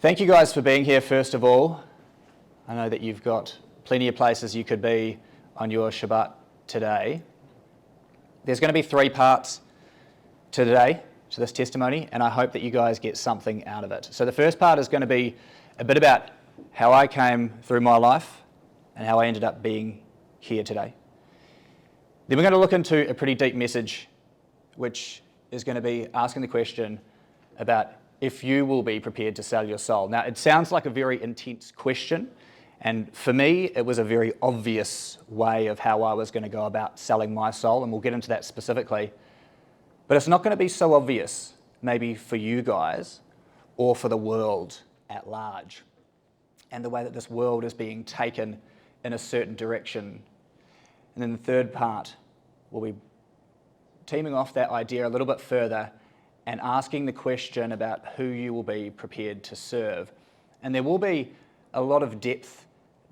Thank you guys for being here, first of all. I know that you've got plenty of places you could be on your Shabbat today. There's going to be 3 parts to today, to this testimony, and I hope that you guys get something out of it. So the first part is going to be a bit about how I came through my life and how I ended up being here today. Then we're going to look into a pretty deep message, which is going to be asking the question about if you will be prepared to sell your soul. Now, it sounds like a very intense question, and for me, it was a very obvious way of how I was going to go about selling my soul, and we'll get into that specifically. But it's not going to be so obvious, maybe for you guys, or for the world at large, and the way that this world is being taken in a certain direction. And then the third part, we'll be teaming off that idea a little bit further and asking the question about who you will be prepared to serve. And there will be a lot of depth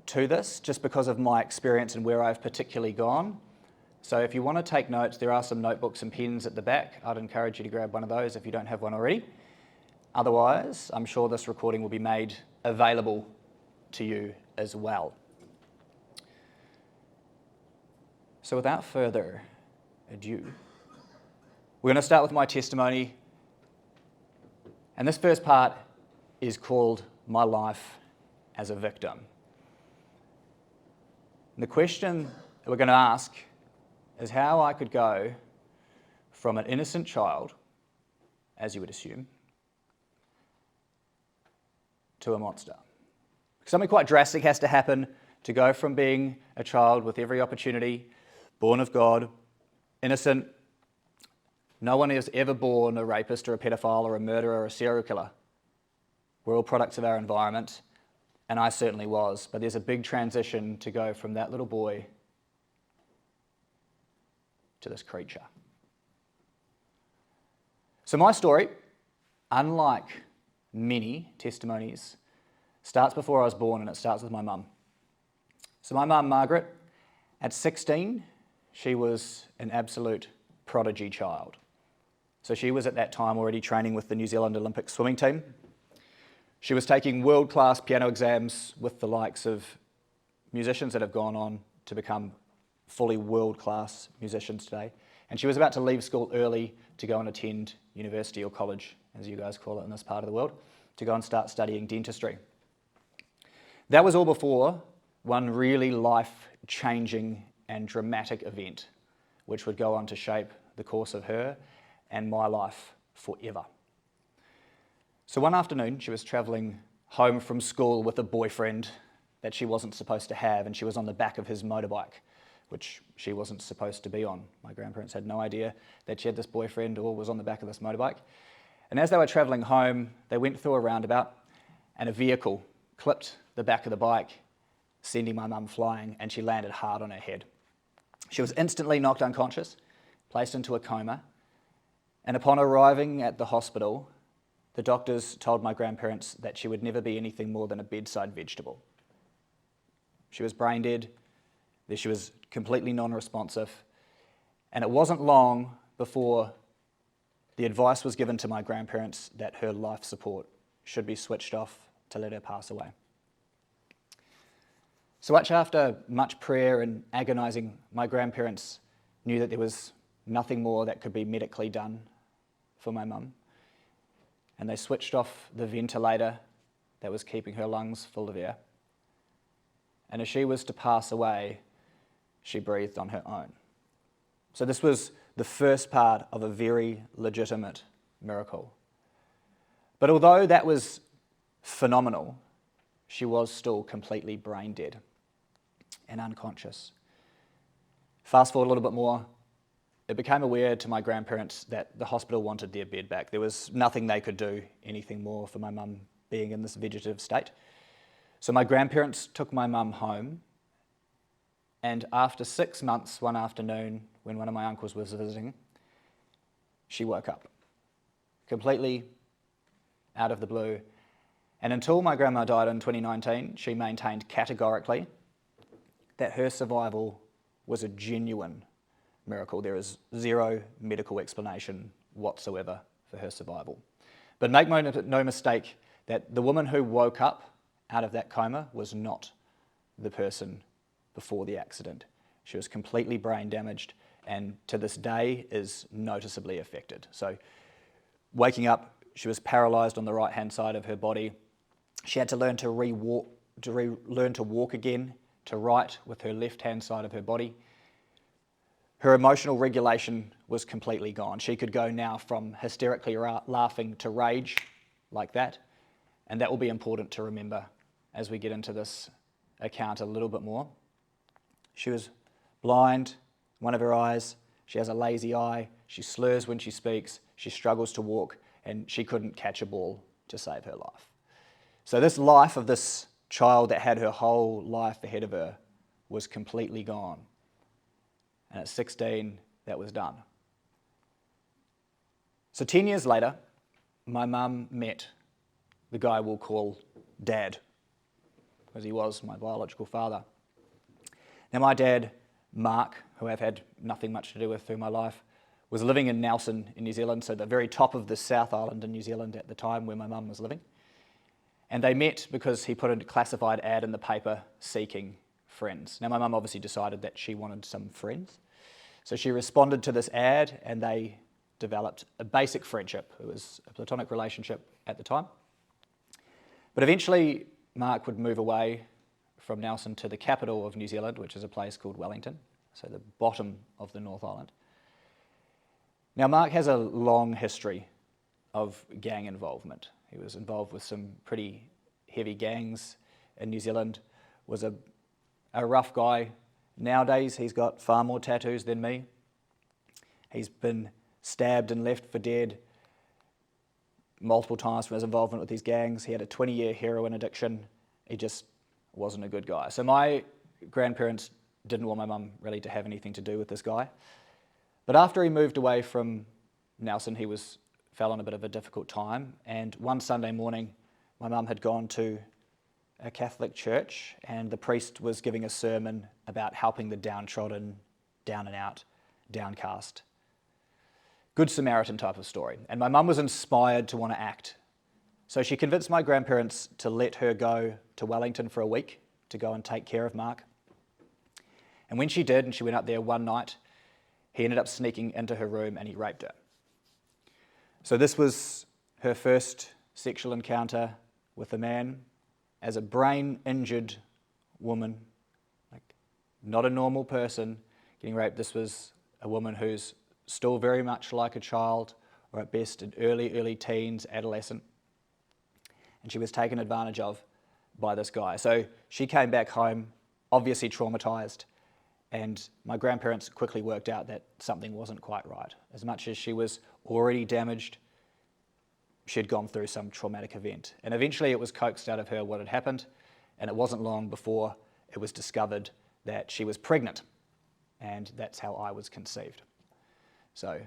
to this just because of my experience and where I've particularly gone. So if you want to take notes, there are some notebooks and pens at the back. I'd encourage you to grab one of those if you don't have one already. Otherwise, I'm sure this recording will be made available to you as well. So without further ado, we're going to start with my testimony. And this first part is called My Life as a Victim. And the question that we're going to ask is how I could go from an innocent child, as you would assume, to a monster. Something quite drastic has to happen to go from being a child with every opportunity, born of God, innocent. No one is ever born a rapist or a pedophile or a murderer or a serial killer. We're all products of our environment, and I certainly was. But there's a big transition to go from that little boy to this creature. So my story, unlike many testimonies, starts before I was born, and it starts with my mum. So my mum, Margaret, at 16, she was an absolute prodigy child. So she was at that time already training with the New Zealand Olympic swimming team. She was taking world-class piano exams with the likes of musicians that have gone on to become fully world-class musicians today. And she was about to leave school early to go and attend university or college, as you guys call it in this part of the world, to go and start studying dentistry. That was all before one really life-changing and dramatic event, which would go on to shape the course of her and my life forever. So one afternoon, she was travelling home from school with a boyfriend that she wasn't supposed to have, and she was on the back of his motorbike, which she wasn't supposed to be on. My grandparents had no idea that she had this boyfriend or was on the back of this motorbike. And as they were travelling home, they went through a roundabout, and a vehicle clipped the back of the bike, sending my mum flying, and she landed hard on her head. She was instantly knocked unconscious, placed into a coma, and upon arriving at the hospital, the doctors told my grandparents that she would never be anything more than a bedside vegetable. She was brain dead, she was completely non-responsive, and it wasn't long before the advice was given to my grandparents that her life support should be switched off to let her pass away. So after much prayer and agonising, my grandparents knew that there was nothing more that could be medically done for my mum. And they switched off the ventilator that was keeping her lungs full of air. And as she was to pass away, she breathed on her own. So this was the first part of a very legitimate miracle. But although that was phenomenal, she was still completely brain dead and unconscious. Fast forward a little bit more, it became aware to my grandparents that the hospital wanted their bed back. There was nothing they could do, anything more for my mum being in this vegetative state. So my grandparents took my mum home, and after 6 months, one afternoon, when one of my uncles was visiting, she woke up, completely out of the blue. And until my grandma died in 2019, she maintained categorically that her survival was a genuine miracle. There is zero medical explanation whatsoever for her survival. But make no mistake, that the woman who woke up out of that coma was not the person before the accident. She was completely brain damaged and to this day is noticeably affected. So waking up, she was paralysed on the right-hand side of her body. She had to learn to learn to walk again, to write with her left-hand side of her body. Her emotional regulation was completely gone. She could go now from hysterically laughing to rage like that, and that will be important to remember as we get into this account a little bit more. She was blind, one of her eyes, she has a lazy eye, she slurs when she speaks, she struggles to walk, and she couldn't catch a ball to save her life. So this life of this child that had her whole life ahead of her was completely gone. And at 16, that was done. So 10 years later, my mum met the guy we'll call Dad, because he was my biological father. Now my dad, Mark, who I've had nothing much to do with through my life, was living in Nelson in New Zealand, so the very top of the South Island in New Zealand at the time where my mum was living. And they met because he put a classified ad in the paper seeking friends. Now my mum obviously decided that she wanted some friends. So she responded to this ad and they developed a basic friendship. It was a platonic relationship at the time. But eventually Mark would move away from Nelson to the capital of New Zealand, which is a place called Wellington, so the bottom of the North Island. Now Mark has a long history of gang involvement. He was involved with some pretty heavy gangs in New Zealand, was a rough guy. Nowadays he's got far more tattoos than me. He's been stabbed and left for dead multiple times from his involvement with these gangs. He had a 20-year heroin addiction. He just wasn't a good guy. So my grandparents didn't want my mum really to have anything to do with this guy. But after he moved away from Nelson, he fell on a bit of a difficult time. And one Sunday morning, my mum had gone to a Catholic church and the priest was giving a sermon about helping the downtrodden, down and out, downcast. Good Samaritan type of story. And my mum was inspired to want to act. So she convinced my grandparents to let her go to Wellington for a week to go and take care of Mark. And when she did, and she went up there one night, he ended up sneaking into her room and he raped her. So this was her first sexual encounter with a man as a brain-injured woman, like not a normal person getting raped. This was a woman who's still very much like a child, or at best in early teens, adolescent. And she was taken advantage of by this guy. So she came back home, obviously traumatized, and my grandparents quickly worked out that something wasn't quite right. As much as she was already damaged, she'd gone through some traumatic event. And eventually it was coaxed out of her what had happened, and it wasn't long before it was discovered that she was pregnant, and that's how I was conceived. So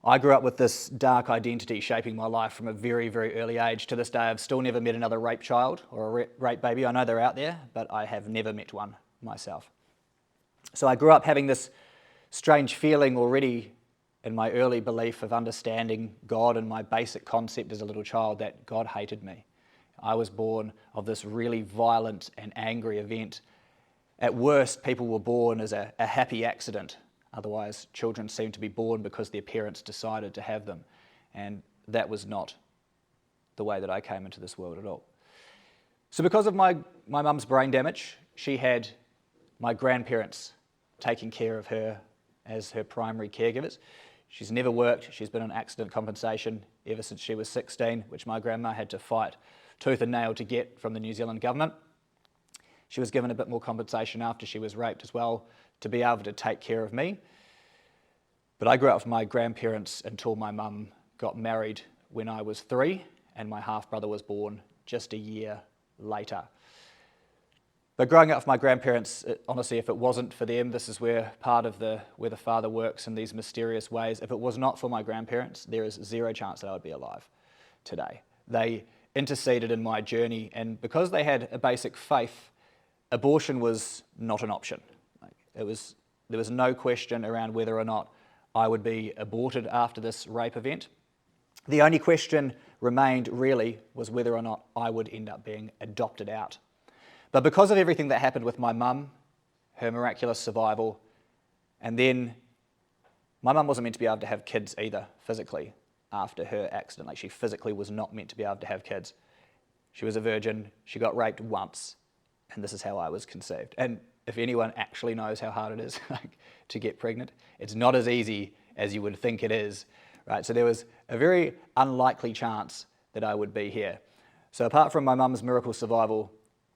I grew up with this dark identity shaping my life from a very, very early age. To this day, I've still never met another rape child or a rape baby. I know they're out there, but I have never met one myself. So I grew up having this strange feeling already in my early belief of understanding God and my basic concept as a little child that God hated me. I was born of this really violent and angry event. At worst, people were born as a happy accident. Otherwise, children seem to be born because their parents decided to have them. And that was not the way that I came into this world at all. So because of my mum's brain damage, she had my grandparents taking care of her as her primary caregivers. She's never worked. She's been on accident compensation ever since she was 16, which my grandma had to fight tooth and nail to get from the New Zealand government. She was given a bit more compensation after she was raped as well to be able to take care of me. But I grew up with my grandparents until my mum got married when I was 3 and my half-brother was born just a year later. But growing up with my grandparents, honestly, if it wasn't for them, this is where part of where the Father works in these mysterious ways. If it was not for my grandparents, there is zero chance that I would be alive today. They interceded in my journey, and because they had a basic faith, abortion was not an option. There was no question around whether or not I would be aborted after this rape event. The only question remained really was whether or not I would end up being adopted out. But because of everything that happened with my mum, her miraculous survival, and then my mum wasn't meant to be able to have kids either physically after her accident. Like, she physically was not meant to be able to have kids. She was a virgin, she got raped once, and this is how I was conceived. And if anyone actually knows how hard it is to get pregnant, it's not as easy as you would think it is, right? So there was a very unlikely chance that I would be here. So apart from my mum's miracle survival,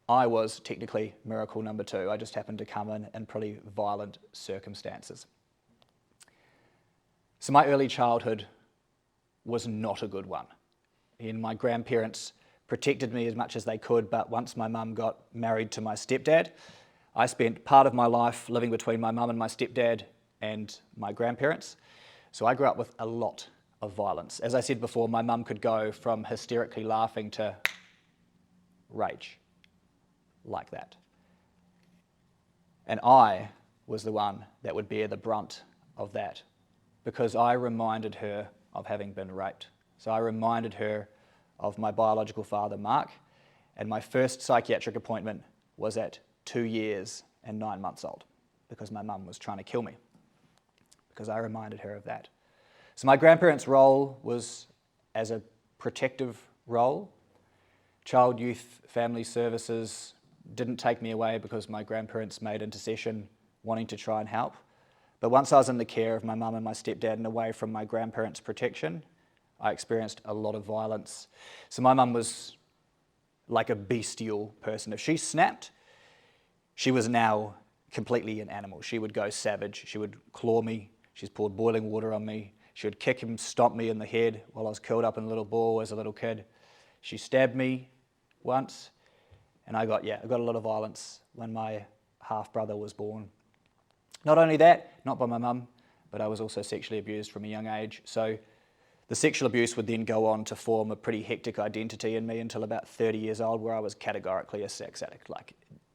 I was technically miracle number 2. I just happened to come in pretty violent circumstances. So my early childhood was not a good one. And my grandparents protected me as much as they could, but once my mum got married to my stepdad, I spent part of my life living between my mum and my stepdad and my grandparents. So I grew up with a lot of violence. As I said before, my mum could go from hysterically laughing to rage, like that. And I was the one that would bear the brunt of that, because I reminded her of having been raped. So I reminded her of my biological father, Mark, and my first psychiatric appointment was at 2 years and 9 months old, because my mum was trying to kill me, because I reminded her of that. So my grandparents' role was as a protective role. Child, youth, family services didn't take me away because my grandparents made intercession wanting to try and help. But once I was in the care of my mum and my stepdad and away from my grandparents' protection, I experienced a lot of violence. So my mum was like a bestial person. If she snapped, she was now completely an animal. She would go savage. She would claw me. She's poured boiling water on me. She would kick and stomp me in the head while I was curled up in a little ball as a little kid. She stabbed me once, and I got a lot of violence when my half-brother was born. Not only that, not by my mum, but I was also sexually abused from a young age. So the sexual abuse would then go on to form a pretty hectic identity in me until about 30 years old, where I was categorically a sex addict. Like,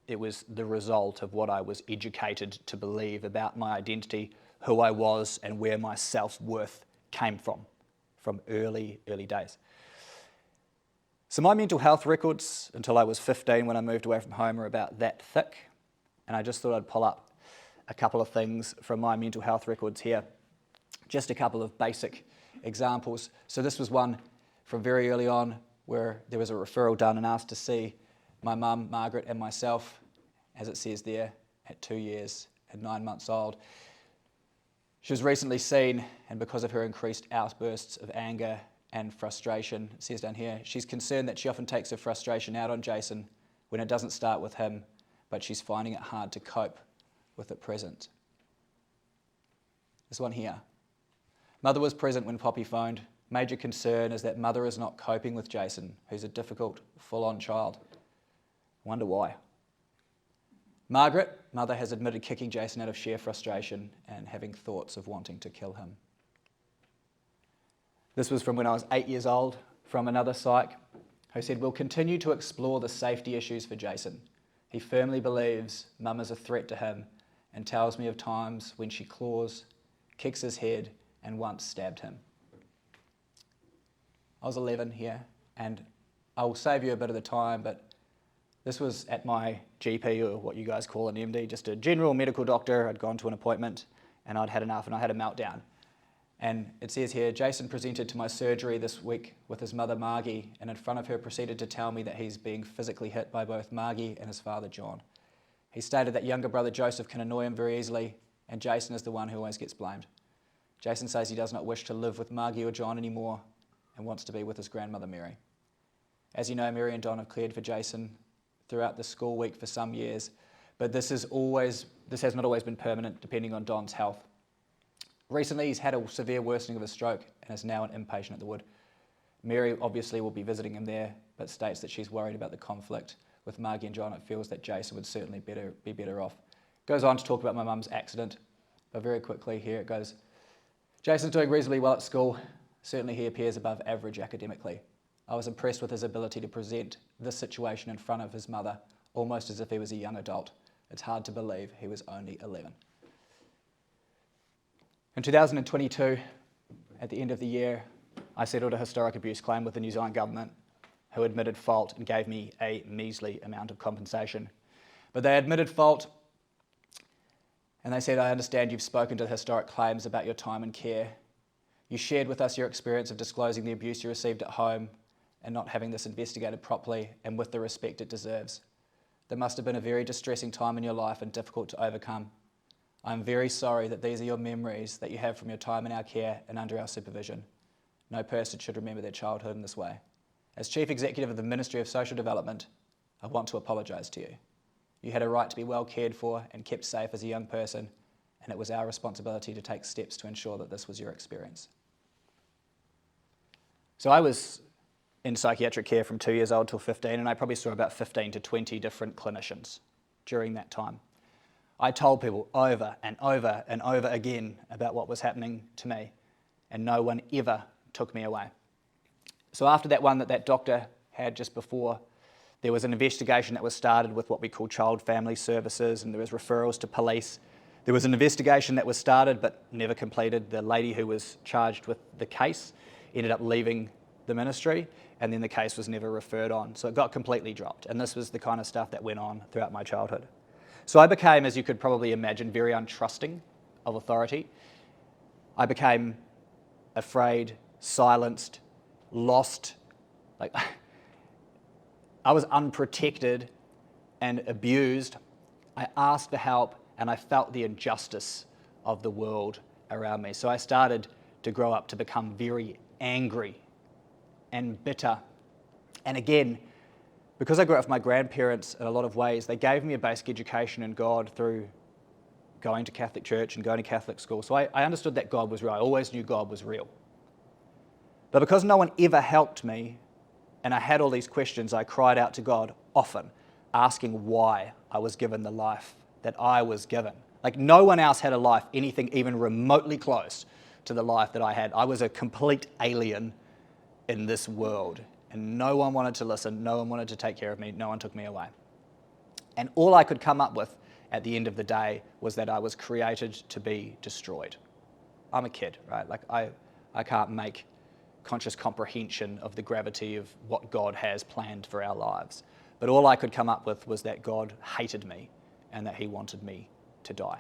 it was the result of what I was educated to believe about my identity, who I was, and where my self-worth came from early days. So my mental health records until I was 15 when I moved away from home are about that thick, and I just thought I'd pull up a couple of things from my mental health records here. Just a couple of basic examples. So this was one from very early on where there was a referral done and asked to see my mum, Margaret, and myself, as it says there, at 2 years and 9 months old. She was recently seen, and because of her increased outbursts of anger and frustration, it says down here, she's concerned that she often takes her frustration out on Jason when it doesn't start with him, but she's finding it hard to cope with at present. This one here. Mother was present when Poppy phoned. Major concern is that mother is not coping with Jason, who's a difficult, full-on child. Wonder why. Margaret, mother, has admitted kicking Jason out of sheer frustration and having thoughts of wanting to kill him. This was from when I was 8 years old, from another psych, who said, we'll continue to explore the safety issues for Jason. He firmly believes mum is a threat to him and tells me of times when she claws, kicks his head, and once stabbed him. I was 11 here, and I will save you a bit of the time, but this was at my GP, or what you guys call an MD, just a general medical doctor. I'd gone to an appointment, and I'd had enough, and I had a meltdown. And it says here, Jason presented to my surgery this week with his mother Margie, and in front of her proceeded to tell me that he's being physically hit by both Margie and his father John. He stated that younger brother Joseph can annoy him very easily, and Jason is the one who always gets blamed. Jason says he does not wish to live with Margie or John anymore and wants to be with his grandmother Mary. As you know, Mary and Don have cared for Jason throughout the school week for some years, but this has not always been permanent, depending on Don's health. Recently, he's had a severe worsening of a stroke and is now an inpatient at the Wood. Mary obviously will be visiting him there, but states that she's worried about the conflict with Margie and John. It feels that Jason would certainly be better off. Goes on to talk about my mum's accident, but very quickly here it goes. Jason's doing reasonably well at school. Certainly he appears above average academically. I was impressed with his ability to present this situation in front of his mother, almost as if he was a young adult. It's hard to believe he was only 11. In 2022, at the end of the year, I settled a historic abuse claim with the New Zealand government, who admitted fault and gave me a measly amount of compensation. But they admitted fault, and they said, I understand you've spoken to the historic claims about your time and care. You shared with us your experience of disclosing the abuse you received at home and not having this investigated properly and with the respect it deserves. There must have been a very distressing time in your life and difficult to overcome. I am very sorry that these are your memories that you have from your time in our care and under our supervision. No person should remember their childhood in this way. As Chief Executive of the Ministry of Social Development, I want to apologise to you. You had a right to be well cared for and kept safe as a young person, and it was our responsibility to take steps to ensure that this was your experience. So I was in psychiatric care from 2 years old till 15, and I probably saw about 15 to 20 different clinicians during that time. I told people over and over and over again about what was happening to me, and no one ever took me away. So after that one that doctor had just before, there was an investigation that was started with what we call child family services, and there was referrals to police. There was an investigation that was started but never completed. The lady who was charged with the case ended up leaving the ministry, and then the case was never referred on. So it got completely dropped, and this was the kind of stuff that went on throughout my childhood. So I became, as you could probably imagine, very untrusting of authority. I became afraid, silenced, lost. I was unprotected and abused. I asked for help, and I felt the injustice of the world around me. So I started to grow up to become very angry and bitter. And again, because I grew up with my grandparents in a lot of ways, they gave me a basic education in God through going to Catholic church and going to Catholic school. So I understood that God was real. I always knew God was real. But because no one ever helped me, and I had all these questions, I cried out to God often, asking why I was given the life that I was given. Like no one else had a life anything even remotely close to the life that I had. I was a complete alien in this world, and no one wanted to listen, no one wanted to take care of me, no one took me away. And all I could come up with at the end of the day was that I was created to be destroyed. I'm a kid, right? Like I can't make conscious comprehension of the gravity of what God has planned for our lives. But all I could come up with was that God hated me and that he wanted me to die.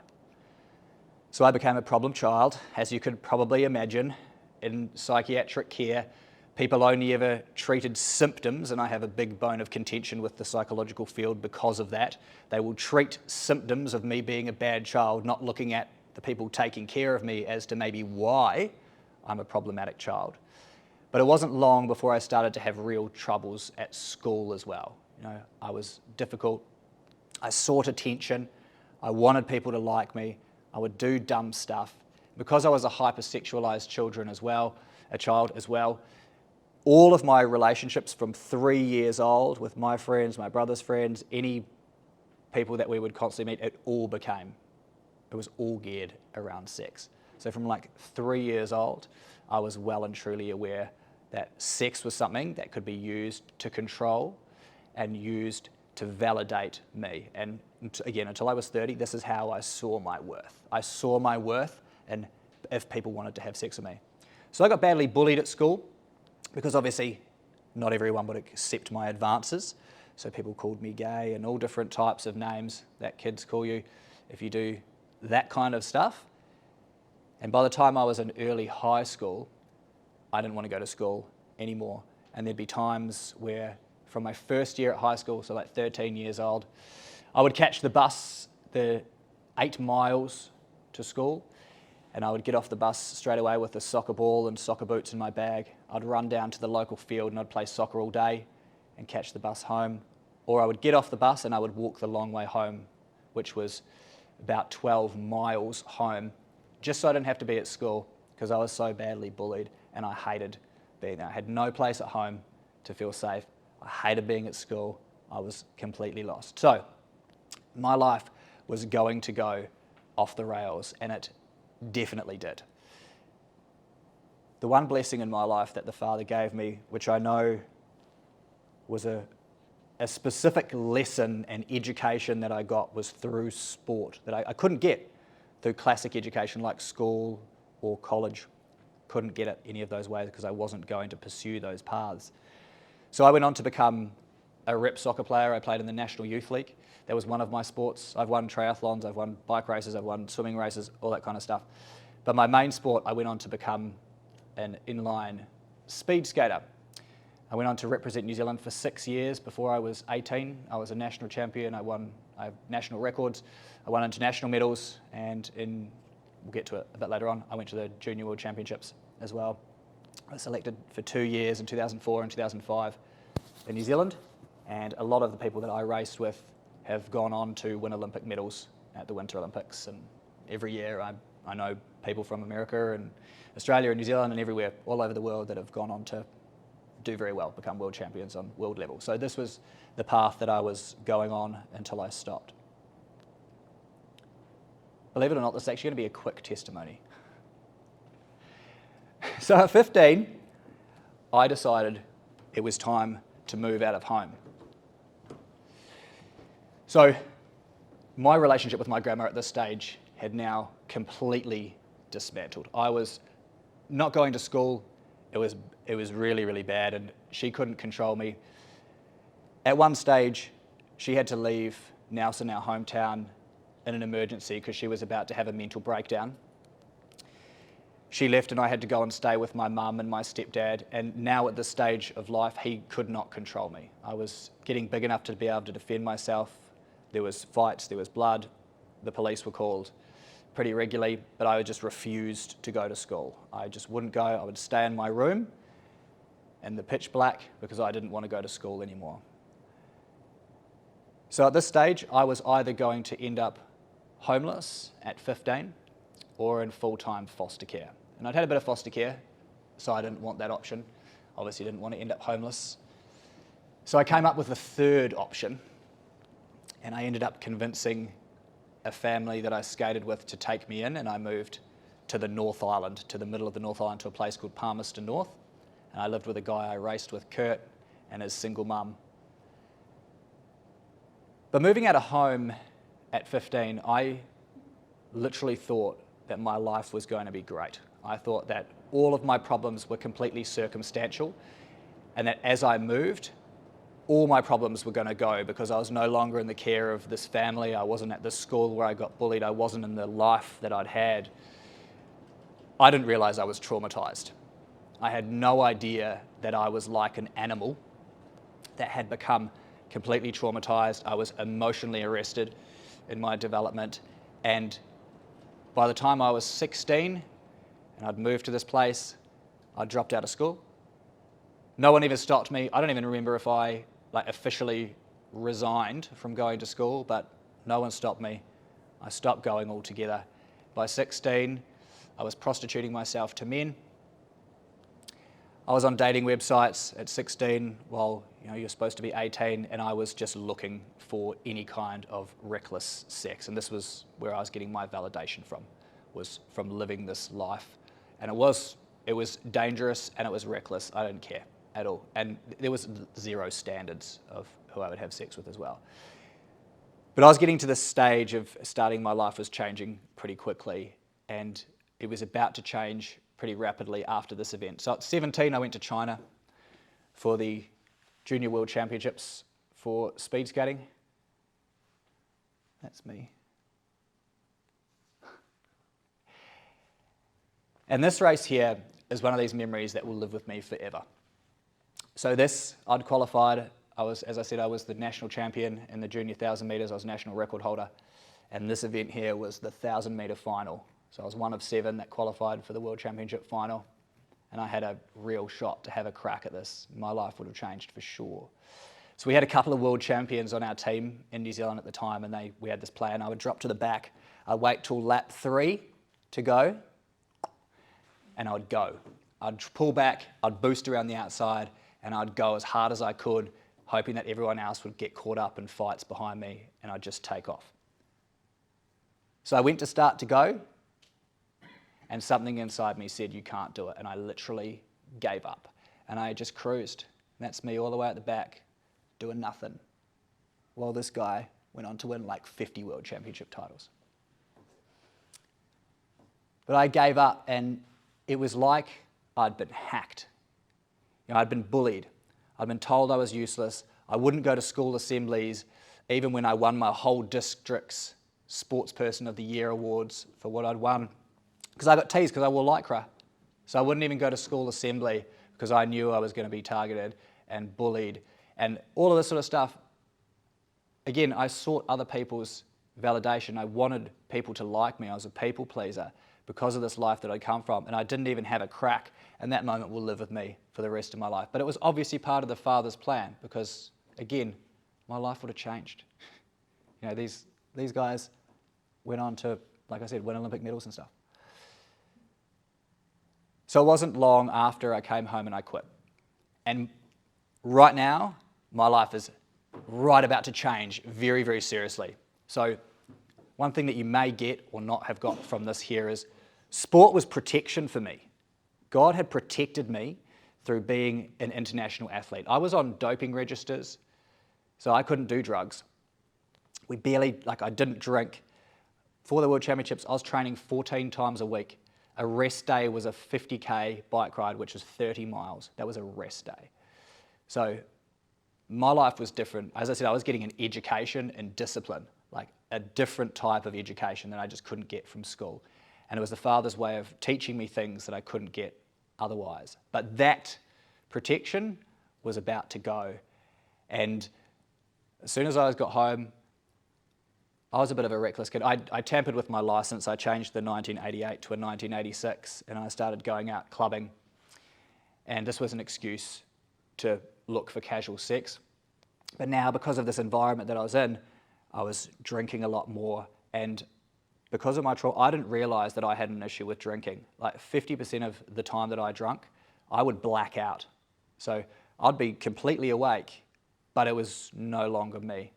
So I became a problem child, as you could probably imagine. In psychiatric care, people only ever treated symptoms, and I have a big bone of contention with the psychological field because of that. They will treat symptoms of me being a bad child, not looking at the people taking care of me as to maybe why I'm a problematic child. But it wasn't long before I started to have real troubles at school as well. You know, I was difficult. I sought attention. I wanted people to like me. I would do dumb stuff. Because I was a hypersexualized child as well, all of my relationships from 3 years old with my friends, my brother's friends, any people that we would constantly meet, it was all geared around sex. So from like 3 years old, I was well and truly aware that sex was something that could be used to control and used to validate me. And again, until I was 30, this is how I saw my worth. I saw my worth and if people wanted to have sex with me. So I got badly bullied at school because obviously not everyone would accept my advances. So people called me gay and all different types of names that kids call you if you do that kind of stuff. And by the time I was in early high school, I didn't want to go to school anymore. And there'd be times where from my first year at high school, so like 13 years old, I would catch the bus, the 8 miles to school, and I would get off the bus straight away with a soccer ball and soccer boots in my bag. I'd run down to the local field and I'd play soccer all day and catch the bus home. Or I would get off the bus and I would walk the long way home, which was about 12 miles home, just so I didn't have to be at school because I was so badly bullied and I hated being there. I had no place at home to feel safe. I hated being at school. I was completely lost. So my life was going to go off the rails, and it definitely did. The one blessing in my life that the Father gave me, which I know was a specific lesson and education that I got, was through sport that I couldn't get through classic education like school or college. couldn't get it any of those ways because I wasn't going to pursue those paths. So I went on to become a rep soccer player. I played in the National Youth League. That was one of my sports. I've won triathlons, I've won bike races, I've won swimming races, all that kind of stuff. But my main sport, I went on to become an inline speed skater. I went on to represent New Zealand for 6 years. Before I was 18, I was a national champion. I have national records. I won international medals, and we'll get to it a bit later on, I went to the Junior World Championships as well. I was selected for 2 years in 2004 and 2005 in New Zealand, and a lot of the people that I raced with have gone on to win Olympic medals at the Winter Olympics, and every year I know people from America and Australia and New Zealand and everywhere, all over the world, that have gone on to do very well, become world champions on world level. So this was the path that I was going on until I stopped. Believe it or not, this is actually going to be a quick testimony. So at 15, I decided it was time to move out of home. So my relationship with my grandma at this stage had now completely dismantled. I was not going to school. It was really, really bad, and she couldn't control me. At one stage, she had to leave Nelson, our hometown, in an emergency because she was about to have a mental breakdown. She left and I had to go and stay with my mum and my stepdad, and now at this stage of life, he could not control me. I was getting big enough to be able to defend myself. There was fights, there was blood, the police were called pretty regularly, but I just refused to go to school. I just wouldn't go. I would stay in my room in the pitch black because I didn't want to go to school anymore. So at this stage, I was either going to end up homeless at 15 or in full-time foster care. And I'd had a bit of foster care, so I didn't want that option. Obviously didn't want to end up homeless. So I came up with a third option, and I ended up convincing a family that I skated with to take me in, and I moved to the North Island, to the middle of the North Island, to a place called Palmerston North. And I lived with a guy I raced with, Kurt, and his single mum. But moving out of home at 15, I literally thought that my life was going to be great. I thought that all of my problems were completely circumstantial, and that as I moved, all my problems were going to go because I was no longer in the care of this family. I wasn't at this school where I got bullied. I wasn't in the life that I'd had. I didn't realize I was traumatized. I had no idea that I was like an animal that had become completely traumatized. I was emotionally arrested in my development, and by the time I was 16 and I'd moved to this place, I dropped out of school. No one even stopped me. I don't even remember if I officially resigned from going to school, but no one stopped me. I stopped going altogether. By 16, I was prostituting myself to men. I was on dating websites at 16 while you're supposed to be 18, and I was just looking for any kind of reckless sex. And this was where I was getting my validation from, was from living this life. And it was dangerous and it was reckless. I didn't care at all. And there was zero standards of who I would have sex with as well. But I was getting to this stage of starting my life was changing pretty quickly, and it was about to change pretty rapidly after this event. So at 17, I went to China for the Junior World Championships for speed skating. That's me. And this race here is one of these memories that will live with me forever. So I'd qualified. As I said, I was the national champion in the junior 1,000 metres. I was national record holder. And this event here was the 1,000 metre final. So I was one of 7 that qualified for the World Championship final. And I had a real shot to have a crack at this. My life would have changed for sure. So we had a couple of world champions on our team in New Zealand at the time, and we had this plan. I would drop to the back. I'd wait till lap 3 to go, and I would go. I'd pull back, I'd boost around the outside, and I'd go as hard as I could, hoping that everyone else would get caught up in fights behind me, and I'd just take off. So I went to start to go, and something inside me said, you can't do it, and I literally gave up. And I just cruised. And that's me all the way at the back, doing nothing, while this guy went on to win 50 World Championship titles. But I gave up, and it was like I'd been hacked. I'd been bullied. I'd been told I was useless. I wouldn't go to school assemblies, even when I won my whole district's Sportsperson of the Year awards for what I'd won. Because I got teased because I wore lycra. So I wouldn't even go to school assembly because I knew I was going to be targeted and bullied and all of this sort of stuff. Again, I sought other people's validation. I wanted people to like me. I was a people pleaser because of this life that I'd come from, and I didn't even have a crack, and that moment will live with me for the rest of my life. But it was obviously part of the Father's plan because, again, my life would have changed. These guys went on to, like I said, win Olympic medals and stuff. So it wasn't long after I came home and I quit. And right now, my life is right about to change very, very seriously. So one thing that you may get or not have got from this here is sport was protection for me. God had protected me through being an international athlete. I was on doping registers, so I couldn't do drugs. I didn't drink. For the World Championships, I was training 14 times a week. A rest day was a 50k bike ride, which was 30 miles. That was a rest day. So my life was different. As I said, I was getting an education and discipline, like a different type of education that I just couldn't get from school. And it was the Father's way of teaching me things that I couldn't get otherwise. But that protection was about to go. And as soon as I got home, I was a bit of a reckless kid. I tampered with my license. I changed the 1988 to a 1986, and I started going out clubbing. And this was an excuse to look for casual sex. But now, because of this environment that I was in, I was drinking a lot more. And because of my trauma, I didn't realize that I had an issue with drinking. Like 50% of the time that I drank, I would black out. So I'd be completely awake, but it was no longer me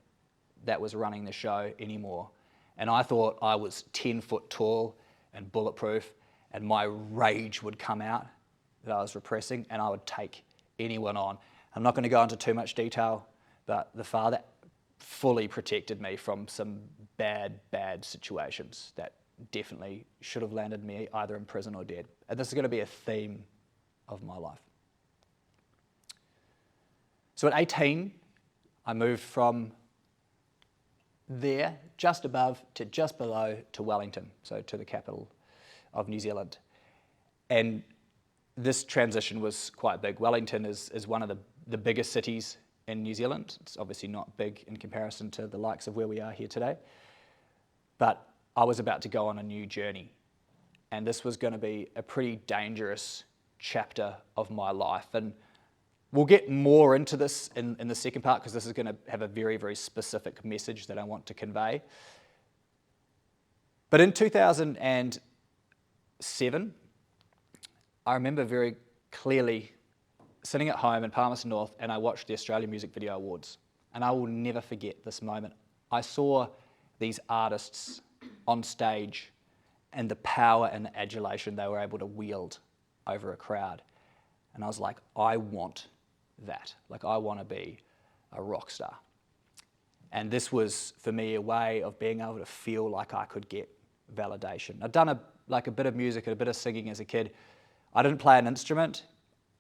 that was running the show anymore. And I thought I was 10 foot tall and bulletproof, and my rage would come out that I was repressing, and I would take anyone on. I'm not going to go into too much detail, but the Father fully protected me from some bad situations that definitely should have landed me either in prison or dead. And this is going to be a theme of my life. So at 18, I moved from there, just above to just below to Wellington, so to the capital of New Zealand. And this transition was quite big. Wellington is one of the biggest cities in New Zealand. It's obviously not big in comparison to the likes of where we are here today. But I was about to go on a new journey. And this was going to be a pretty dangerous chapter of my life. And we'll get more into this in the second part, because this is going to have a very, very specific message that I want to convey. But in 2007, I remember very clearly sitting at home in Palmerston North, and I watched the Australian Music Video Awards. And I will never forget this moment. I saw these artists on stage and the power and the adulation they were able to wield over a crowd. And I was like, I want that. Like, I want to be a rock star. And this was, for me, a way of being able to feel like I could get validation. I'd done a bit of music and a bit of singing as a kid. I didn't play an instrument.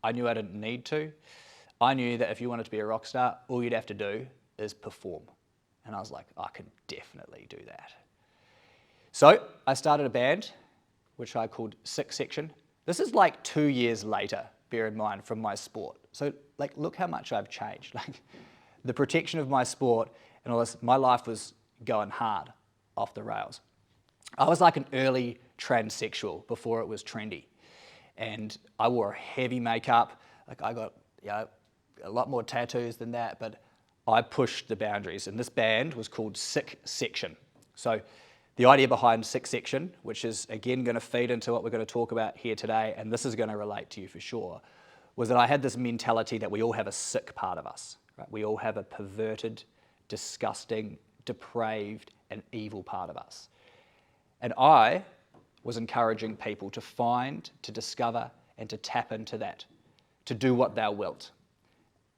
I knew I didn't need to. I knew that if you wanted to be a rock star, all you'd have to do is perform. And I was like, I can definitely do that. So I started a band, which I called Six Section. This is like 2 years later, bear in mind, from my sport. So look how much I've changed. The protection of my sport and all this, my life was going hard off the rails. I was like an early transsexual before it was trendy. And I wore heavy makeup. I got a lot more tattoos than that, but I pushed the boundaries. And this band was called Sick Section. So the idea behind Sick Section, which is again going to feed into what we're going to talk about here today, and this is going to relate to you for sure, was that I had this mentality that we all have a sick part of us. Right? We all have a perverted, disgusting, depraved, and evil part of us. And I was encouraging people to find, to discover, and to tap into that, to do what thou wilt.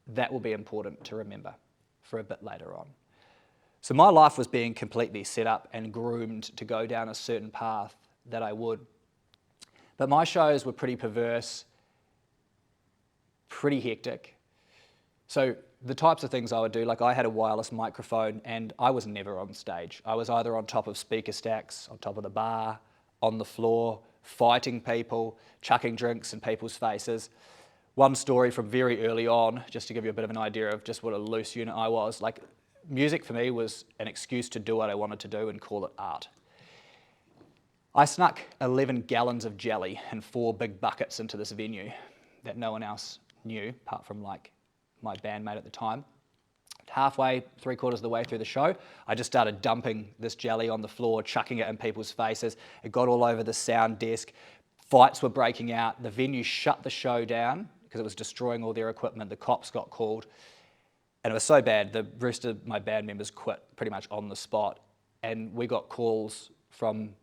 That will be important to remember for a bit later on. So my life was being completely set up and groomed to go down a certain path that I would. But my shows were pretty perverse, pretty hectic. So the types of things I would do, like I had a wireless microphone and I was never on stage. I was either on top of speaker stacks, on top of the bar, on the floor, fighting people, chucking drinks in people's faces. One story from very early on, just to give you a bit of an idea of just what a loose unit I was, like music for me was an excuse to do what I wanted to do and call it art. I snuck 11 gallons of jelly and 4 big buckets into this venue that no one else knew, apart from like my bandmate at the time. Halfway, 3/4 of the way through the show, I just started dumping this jelly on the floor, chucking it in people's faces. It got all over the sound desk. Fights were breaking out. The venue shut the show down because it was destroying all their equipment. The cops got called. And it was so bad, the rest of my band members quit pretty much on the spot. And we got calls from,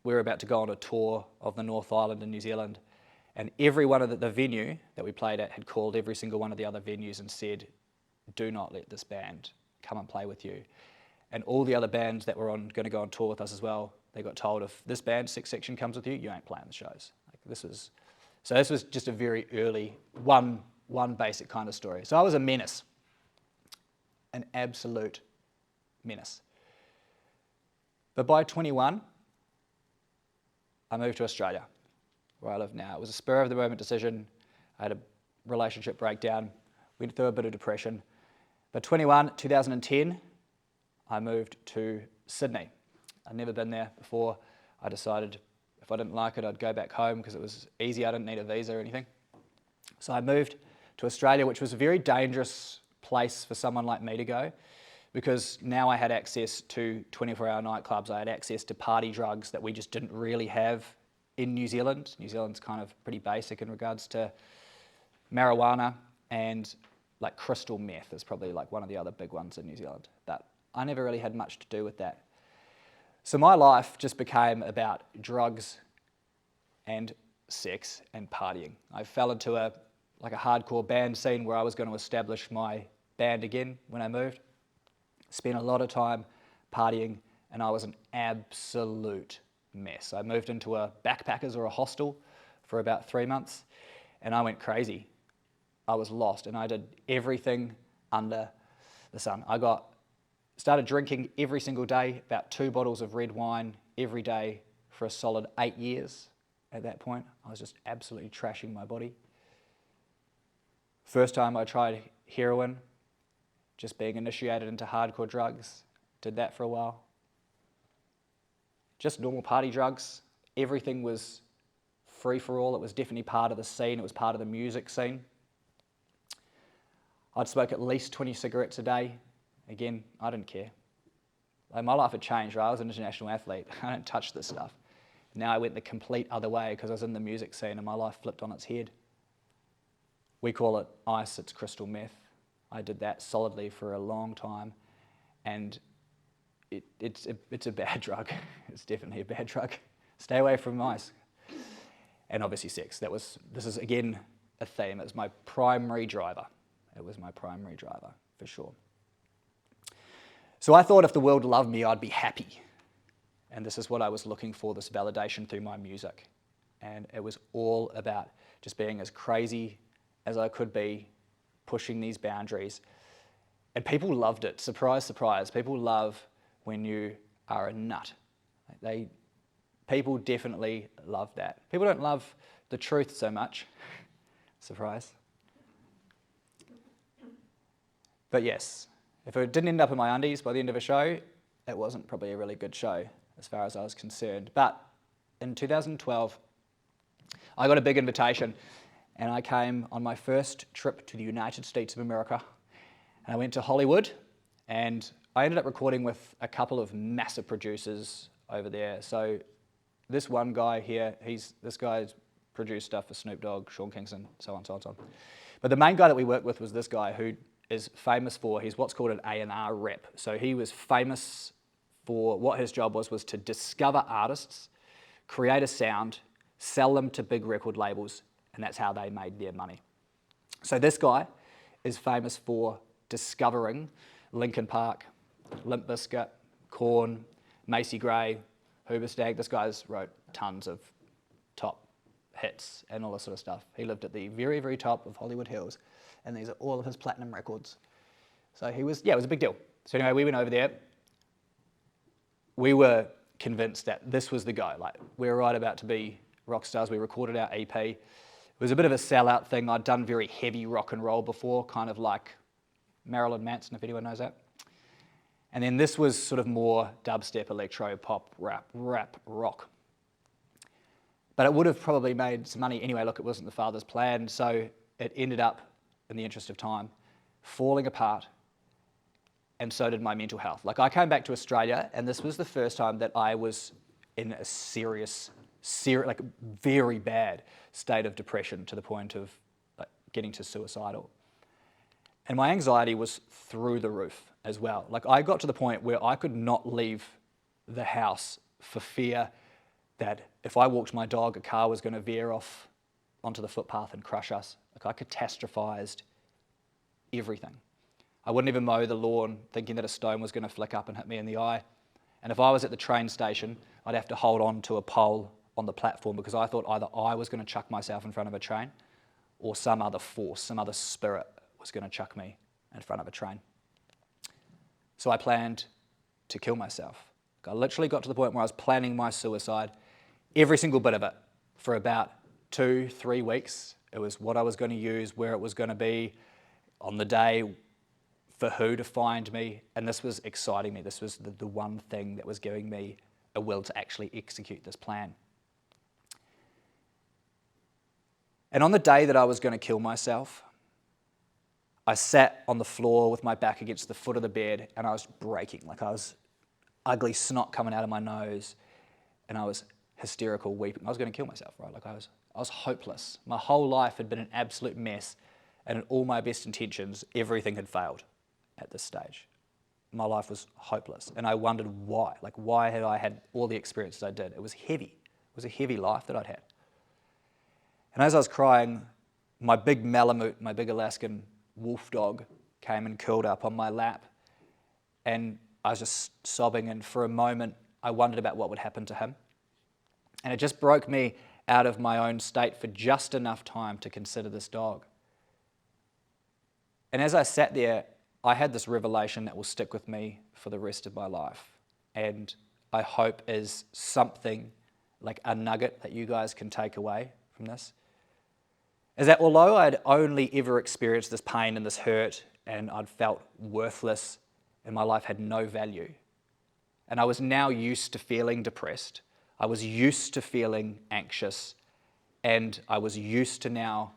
we were about to go on a tour of the North Island in New Zealand. And every one of the venue that we played at had called every single one of the other venues and said, do not let this band come and play with you. And all the other bands that were going to go on tour with us as well, they got told, if this band, Sixth Section, comes with you, you ain't playing the shows. So this was just a very early, one basic kind of story. So I was a menace, an absolute menace. But by 21, I moved to Australia, where I live now. It was a spur of the moment decision. I had a relationship breakdown, went through a bit of depression. But 2010, I moved to Sydney. I'd never been there before. I decided if I didn't like it, I'd go back home because it was easy. I didn't need a visa or anything. So I moved to Australia, which was a very dangerous place for someone like me to go, because now I had access to 24-hour nightclubs. I had access to party drugs that we just didn't really have in New Zealand. New Zealand's kind of pretty basic in regards to marijuana, and like crystal meth is probably like one of the other big ones in New Zealand. But I never really had much to do with that. So my life just became about drugs and sex and partying. I fell into a hardcore band scene where I was going to establish my band again when I moved. Spent a lot of time partying, and I was an absolute mess. I moved into a backpackers or a hostel for about 3 months, and I went crazy. I was lost, and I did everything under the sun. Started drinking every single day, about 2 bottles of red wine every day for a solid 8 years. At that point, I was just absolutely trashing my body. First time I tried heroin, just being initiated into hardcore drugs, did that for a while. Just normal party drugs. Everything was free for all. It was definitely part of the scene. It was part of the music scene. I'd smoke at least 20 cigarettes a day. Again, I didn't care. Like, my life had changed, right? I was an international athlete. I don't touch this stuff. Now I went the complete other way because I was in the music scene and my life flipped on its head. We call it ice, it's crystal meth. I did that solidly for a long time, and it's a bad drug. It's definitely a bad drug. Stay away from ice. And obviously sex. This is again a theme. It was my primary driver. It was my primary driver, for sure. So I thought if the world loved me, I'd be happy. And this is what I was looking for, this validation through my music. And it was all about just being as crazy as I could be, pushing these boundaries. And people loved it. Surprise, surprise. People love when you are a nut. People definitely love that. People don't love the truth so much. Surprise. But yes, if it didn't end up in my undies by the end of a show, it wasn't probably a really good show as far as I was concerned. But in 2012, I got a big invitation, and I came on my first trip to the United States of America. And I went to Hollywood, and I ended up recording with a couple of massive producers over there. So this one guy here, this guy's produced stuff for Snoop Dogg, Sean Kingston, so on, so on, so on. But the main guy that we worked with was this guy who is famous for, he's what's called an A&R rep. So he was famous for, what his job was to discover artists, create a sound, sell them to big record labels, and that's how they made their money. So this guy is famous for discovering Linkin Park, Limp Bizkit, Korn, Macy Gray, Hoobastank. This guy's wrote tons of top hits and all this sort of stuff. He lived at the very, very top of Hollywood Hills, and these are all of his platinum records. So it was a big deal. So anyway, we went over there. We were convinced that this was the guy. Like, we were right about to be rock stars. We recorded our EP. It was a bit of a sellout thing. I'd done very heavy rock and roll before, kind of like Marilyn Manson, if anyone knows that. And then this was sort of more dubstep, electro, pop, rap, rock. But it would have probably made some money anyway. Look, it wasn't the father's plan, so it ended up, in the interest of time, falling apart, and so did my mental health. Like, I came back to Australia, and this was the first time that I was in a serious, like very bad state of depression, to the point of like getting to suicidal. And my anxiety was through the roof as well. Like, I got to the point where I could not leave the house for fear that if I walked my dog, a car was going to veer off onto the footpath and crush us. Like, I catastrophized everything. I wouldn't even mow the lawn thinking that a stone was going to flick up and hit me in the eye. And if I was at the train station, I'd have to hold on to a pole on the platform, because I thought either I was going to chuck myself in front of a train, or some other force, some other spirit was going to chuck me in front of a train. So I planned to kill myself. I literally got to the point where I was planning my suicide, every single bit of it, for about 2-3 weeks. It was what I was going to use, where it was going to be, on the day, for who to find me, and this was exciting me. This was the one thing that was giving me a will to actually execute this plan. And on the day that I was going to kill myself, I sat on the floor with my back against the foot of the bed, and I was breaking. Like, I was ugly snot coming out of my nose, and I was hysterical, weeping. I was going to kill myself, right? Like, I was hopeless. My whole life had been an absolute mess, and in all my best intentions, everything had failed at this stage. My life was hopeless, and I wondered why. Like, why had I had all the experiences I did? It was heavy. It was a heavy life that I'd had. And as I was crying, my big Malamute, my big Alaskan wolf dog, came and curled up on my lap, and I was just sobbing, and for a moment I wondered about what would happen to him. And it just broke me out of my own state for just enough time to consider this dog. And as I sat there, I had this revelation that will stick with me for the rest of my life, and I hope is something like a nugget that you guys can take away from this. Is that although I'd only ever experienced this pain and this hurt, and I'd felt worthless and my life had no value, and I was now used to feeling depressed, I was used to feeling anxious, and I was used to now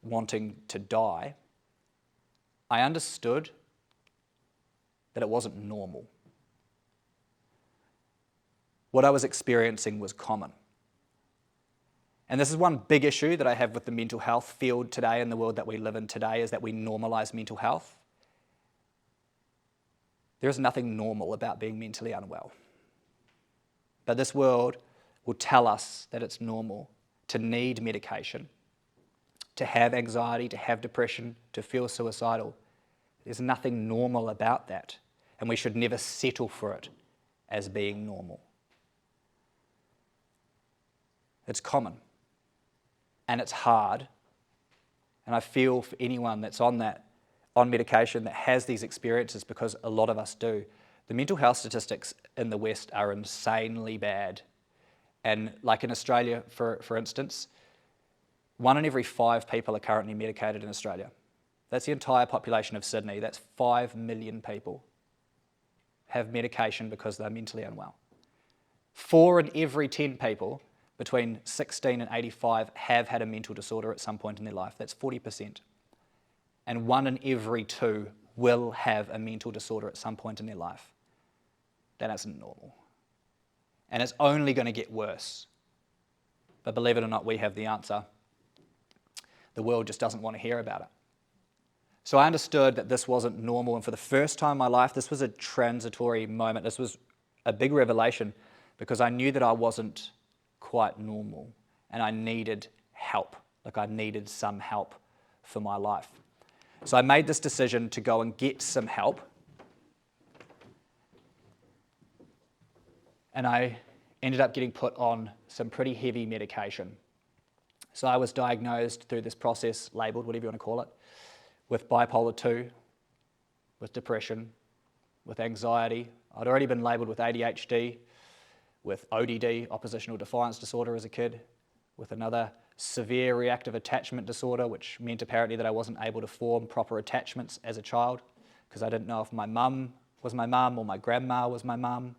wanting to die, I understood that it wasn't normal. What I was experiencing was common. And this is one big issue that I have with the mental health field today, in the world that we live in today, is that we normalize mental health. There is nothing normal about being mentally unwell. But this world will tell us that it's normal to need medication, to have anxiety, to have depression, to feel suicidal. There's nothing normal about that, and we should never settle for it as being normal. It's common. And it's hard, and I feel for anyone that's on medication that has these experiences, because a lot of us do. The mental health statistics in the West are insanely bad. And like in Australia, for instance, 1 in every 5 people are currently medicated in Australia. That's the entire population of Sydney. That's 5 million people have medication because they're mentally unwell. 4 in every 10 people between 16 and 85 have had a mental disorder at some point in their life. That's 40%. And 1 in every 2 will have a mental disorder at some point in their life. That isn't normal. And it's only going to get worse. But believe it or not, we have the answer. The world just doesn't want to hear about it. So I understood that this wasn't normal, and for the first time in my life, this was a transitory moment. This was a big revelation, because I knew that I wasn't quite normal, and I needed help. Like, I needed some help for my life. So I made this decision to go and get some help, and I ended up getting put on some pretty heavy medication. So I was diagnosed through this process, labelled, whatever you want to call it, with bipolar 2, with depression, with anxiety. I'd already been labelled with ADHD, with ODD, oppositional defiance disorder as a kid, with another severe reactive attachment disorder, which meant apparently that I wasn't able to form proper attachments as a child because I didn't know if my mum was my mum or my grandma was my mum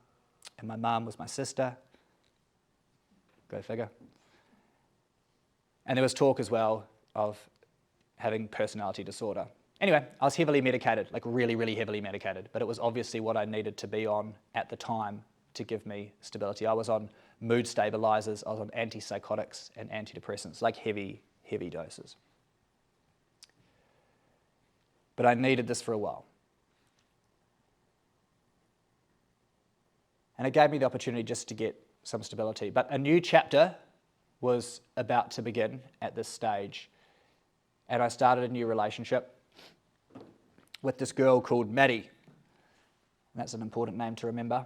and my mum was my sister. Go figure. And there was talk as well of having personality disorder. Anyway, I was heavily medicated, like really, really heavily medicated, but it was obviously what I needed to be on at the time to give me stability. I was on mood stabilizers, I was on antipsychotics and antidepressants, like heavy, heavy doses. But I needed this for a while. And it gave me the opportunity just to get some stability. But a new chapter was about to begin at this stage. And I started a new relationship with this girl called Maddie. That's an important name to remember.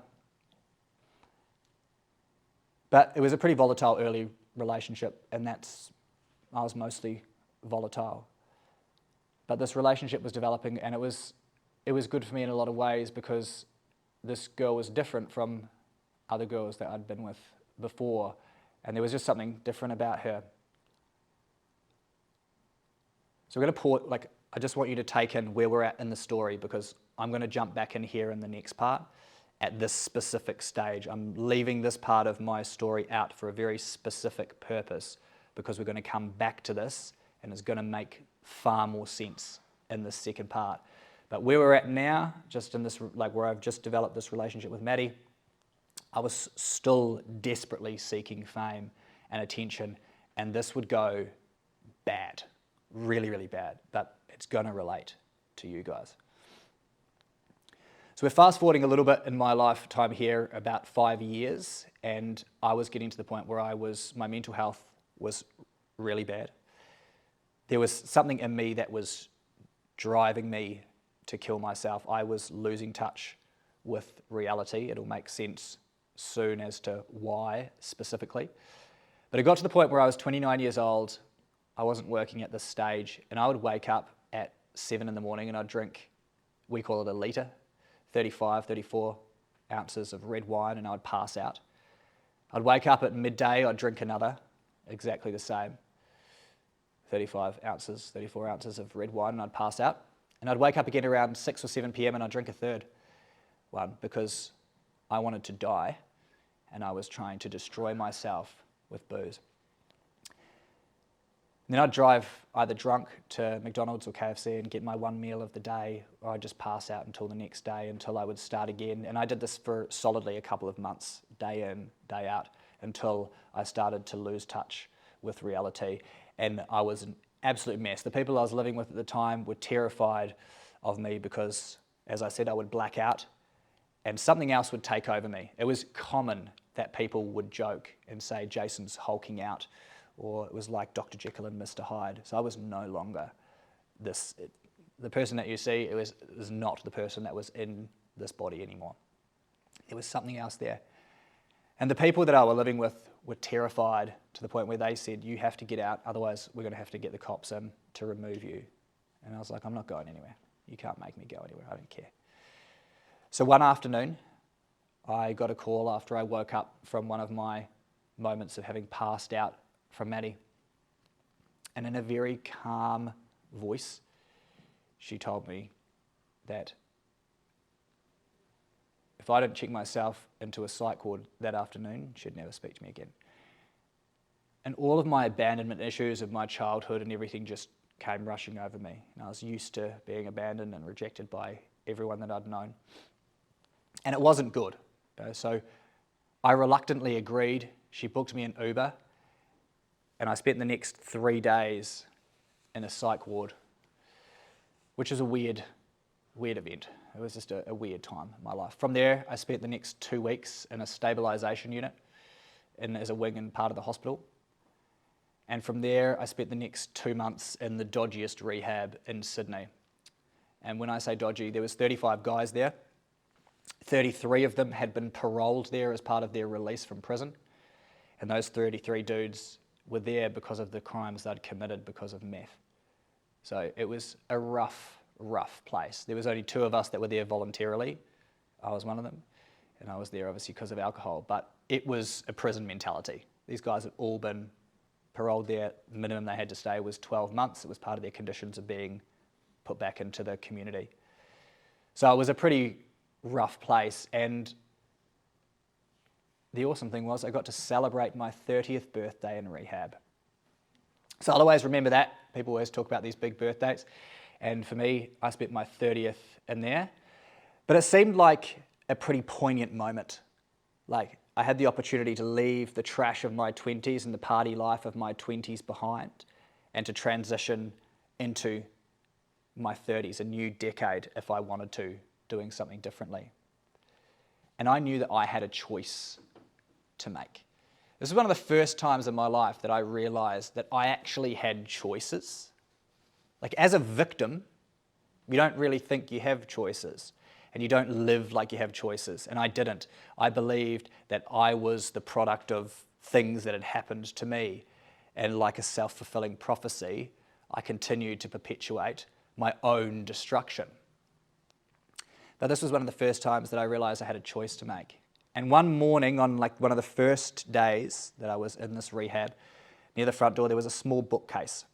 But it was a pretty volatile early relationship, and I was mostly volatile. But this relationship was developing, and it was good for me in a lot of ways because this girl was different from other girls that I'd been with before, and there was just something different about her. So we're going to pause, I just want you to take in where we're at in the story because I'm going to jump back in here in the next part at this specific stage. I'm leaving this part of my story out for a very specific purpose because we're going to come back to this and it's going to make far more sense in this second part. But where we're at now, just in this, where I've just developed this relationship with Maddie, I was still desperately seeking fame and attention, and this would go bad, really, really bad, but it's going to relate to you guys. So we're fast forwarding a little bit in my lifetime here, about 5 years, and I was getting to the point where my mental health was really bad. There was something in me that was driving me to kill myself. I was losing touch with reality. It'll make sense soon as to why specifically. But it got to the point where I was 29 years old, I wasn't working at this stage, and I would wake up at 7 in the morning and I'd drink, we call it a litre, 35, 34 ounces of red wine, and I'd pass out. I'd wake up at midday, I'd drink another, exactly the same, 35 ounces, 34 ounces of red wine, and I'd pass out. And I'd wake up again around 6 or 7 p.m. and I'd drink a third one because I wanted to die and I was trying to destroy myself with booze. And then I'd drive either drunk to McDonald's or KFC and get my one meal of the day, or I'd just pass out until the next day until I would start again. And I did this for solidly a couple of months, day in, day out, until I started to lose touch with reality. And I was an absolute mess. The people I was living with at the time were terrified of me because, as I said, I would black out and something else would take over me. It was common that people would joke and say, Jason's hulking out, or it was like Dr. Jekyll and Mr. Hyde. So I was no longer the person that you see, it was not the person that was in this body anymore. There was something else there. And the people that I was living with were terrified to the point where they said, you have to get out, otherwise we're going to have to get the cops in to remove you. And I was like, I'm not going anywhere. You can't make me go anywhere, I don't care. So one afternoon, I got a call after I woke up from one of my moments of having passed out from Maddie. And in a very calm voice, she told me that if I didn't check myself into a psych ward that afternoon, she'd never speak to me again. And all of my abandonment issues of my childhood and everything just came rushing over me. And I was used to being abandoned and rejected by everyone that I'd known. And it wasn't good. So I reluctantly agreed. She booked me an Uber, and I spent the next 3 days in a psych ward, which was a weird event. It was just a weird time in my life. From there, I spent the next 2 weeks in a stabilisation unit as a wing and part of the hospital. And from there, I spent the next 2 months in the dodgiest rehab in Sydney. And when I say dodgy, there was 35 guys there. 33 of them had been paroled there as part of their release from prison. And those 33 dudes were there because of the crimes they'd committed because of meth. So it was a rough place. There was only 2 of us that were there voluntarily. I was one of them, and I was there obviously because of alcohol, but it was a prison mentality. These guys had all been paroled there. The minimum they had to stay was 12 months. It was part of their conditions of being put back into the community. So it was a pretty rough place, and the awesome thing was I got to celebrate my 30th birthday in rehab. So I'll always remember that. People always talk about these big birthdays, and for me, I spent my 30th in there. But it seemed like a pretty poignant moment. Like, I had the opportunity to leave the trash of my 20s and the party life of my 20s behind and to transition into my 30s, a new decade if I wanted to, doing something differently. And I knew that I had a choice to make. This is one of the first times in my life that I realized that I actually had choices. Like, as a victim, you don't really think you have choices, and you don't live like you have choices, and I didn't. I believed that I was the product of things that had happened to me, and like a self-fulfilling prophecy, I continued to perpetuate my own destruction. But this was one of the first times that I realized I had a choice to make. And one morning, on like one of the first days that I was in this rehab, near the front door there was a small bookcase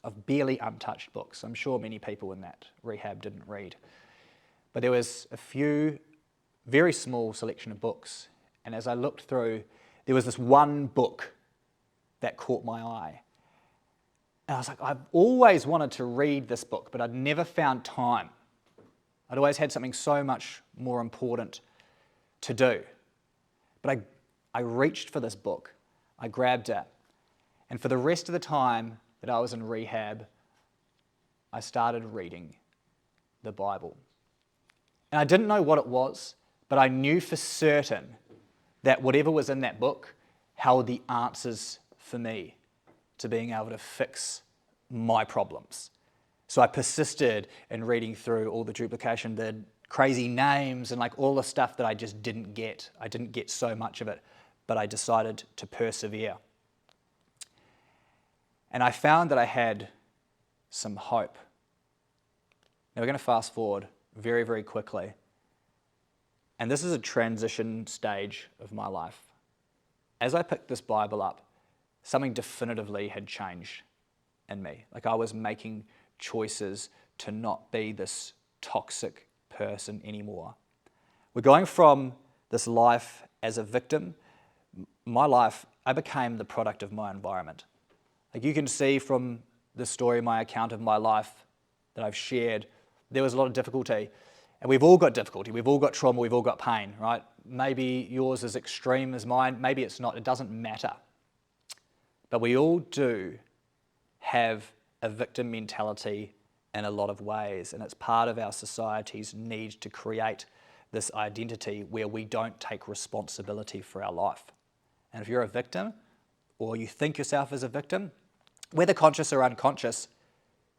of barely untouched books. I'm sure many people in that rehab didn't read. But there was a few, very small selection of books. And as I looked through, there was this one book that caught my eye. And I was like, I've always wanted to read this book, but I'd never found time. I'd always had something so much more important to do. But I reached for this book. I grabbed it. And for the rest of the time that I was in rehab, I started reading the Bible. And I didn't know what it was, but I knew for certain that whatever was in that book held the answers for me to being able to fix my problems. So I persisted in reading through all the duplication, the crazy names, and like all the stuff that I just didn't get. I didn't get so much of it, but I decided to persevere. And I found that I had some hope. Now we're going to fast forward very, very quickly. And this is a transition stage of my life. As I picked this Bible up, something definitively had changed in me. Like, I was making choices to not be this toxic person anymore. We're going from this life as a victim. My life, I became the product of my environment. Like, you can see from the story, my account of my life that I've shared, there was a lot of difficulty. And we've all got difficulty, we've all got trauma, we've all got pain, right? Maybe yours is extreme as mine, maybe it's not, it doesn't matter. But we all do have a victim mentality in a lot of ways, and it's part of our society's need to create this identity where we don't take responsibility for our life. And if you're a victim, or you think yourself as a victim, whether conscious or unconscious,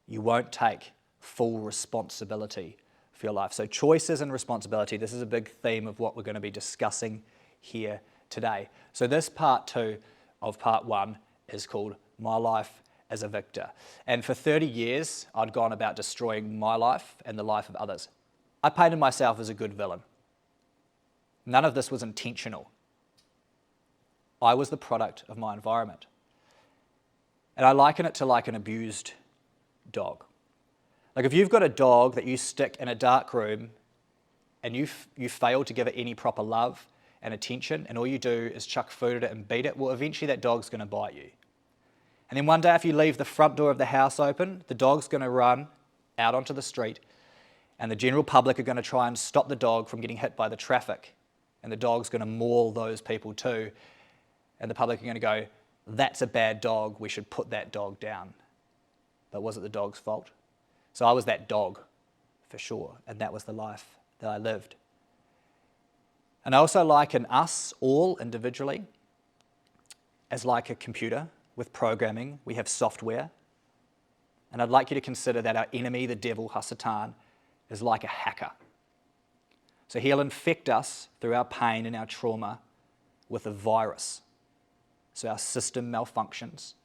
you won't take full responsibility for your life. So choices and responsibility, this is a big theme of what we're going to be discussing here today. So this part 2 of part 1 is called My Life as a Victor. And for 30 years, I'd gone about destroying my life and the life of others. I painted myself as a good villain. None of this was intentional. I was the product of my environment. And I liken it to like an abused dog. Like, if you've got a dog that you stick in a dark room and you fail to give it any proper love and attention, and all you do is chuck food at it and beat it, well, eventually that dog's going to bite you. And then one day, if you leave the front door of the house open, the dog's going to run out onto the street, and the general public are going to try and stop the dog from getting hit by the traffic. And the dog's going to maul those people too. And the public are going to go, that's a bad dog, we should put that dog down. But was it the dog's fault? So I was that dog, for sure, and that was the life that I lived. And I also liken us all individually as like a computer with programming. We have software. And I'd like you to consider that our enemy, the devil, Hasatan, is like a hacker. So he'll infect us through our pain and our trauma with a virus. so our system malfunctions.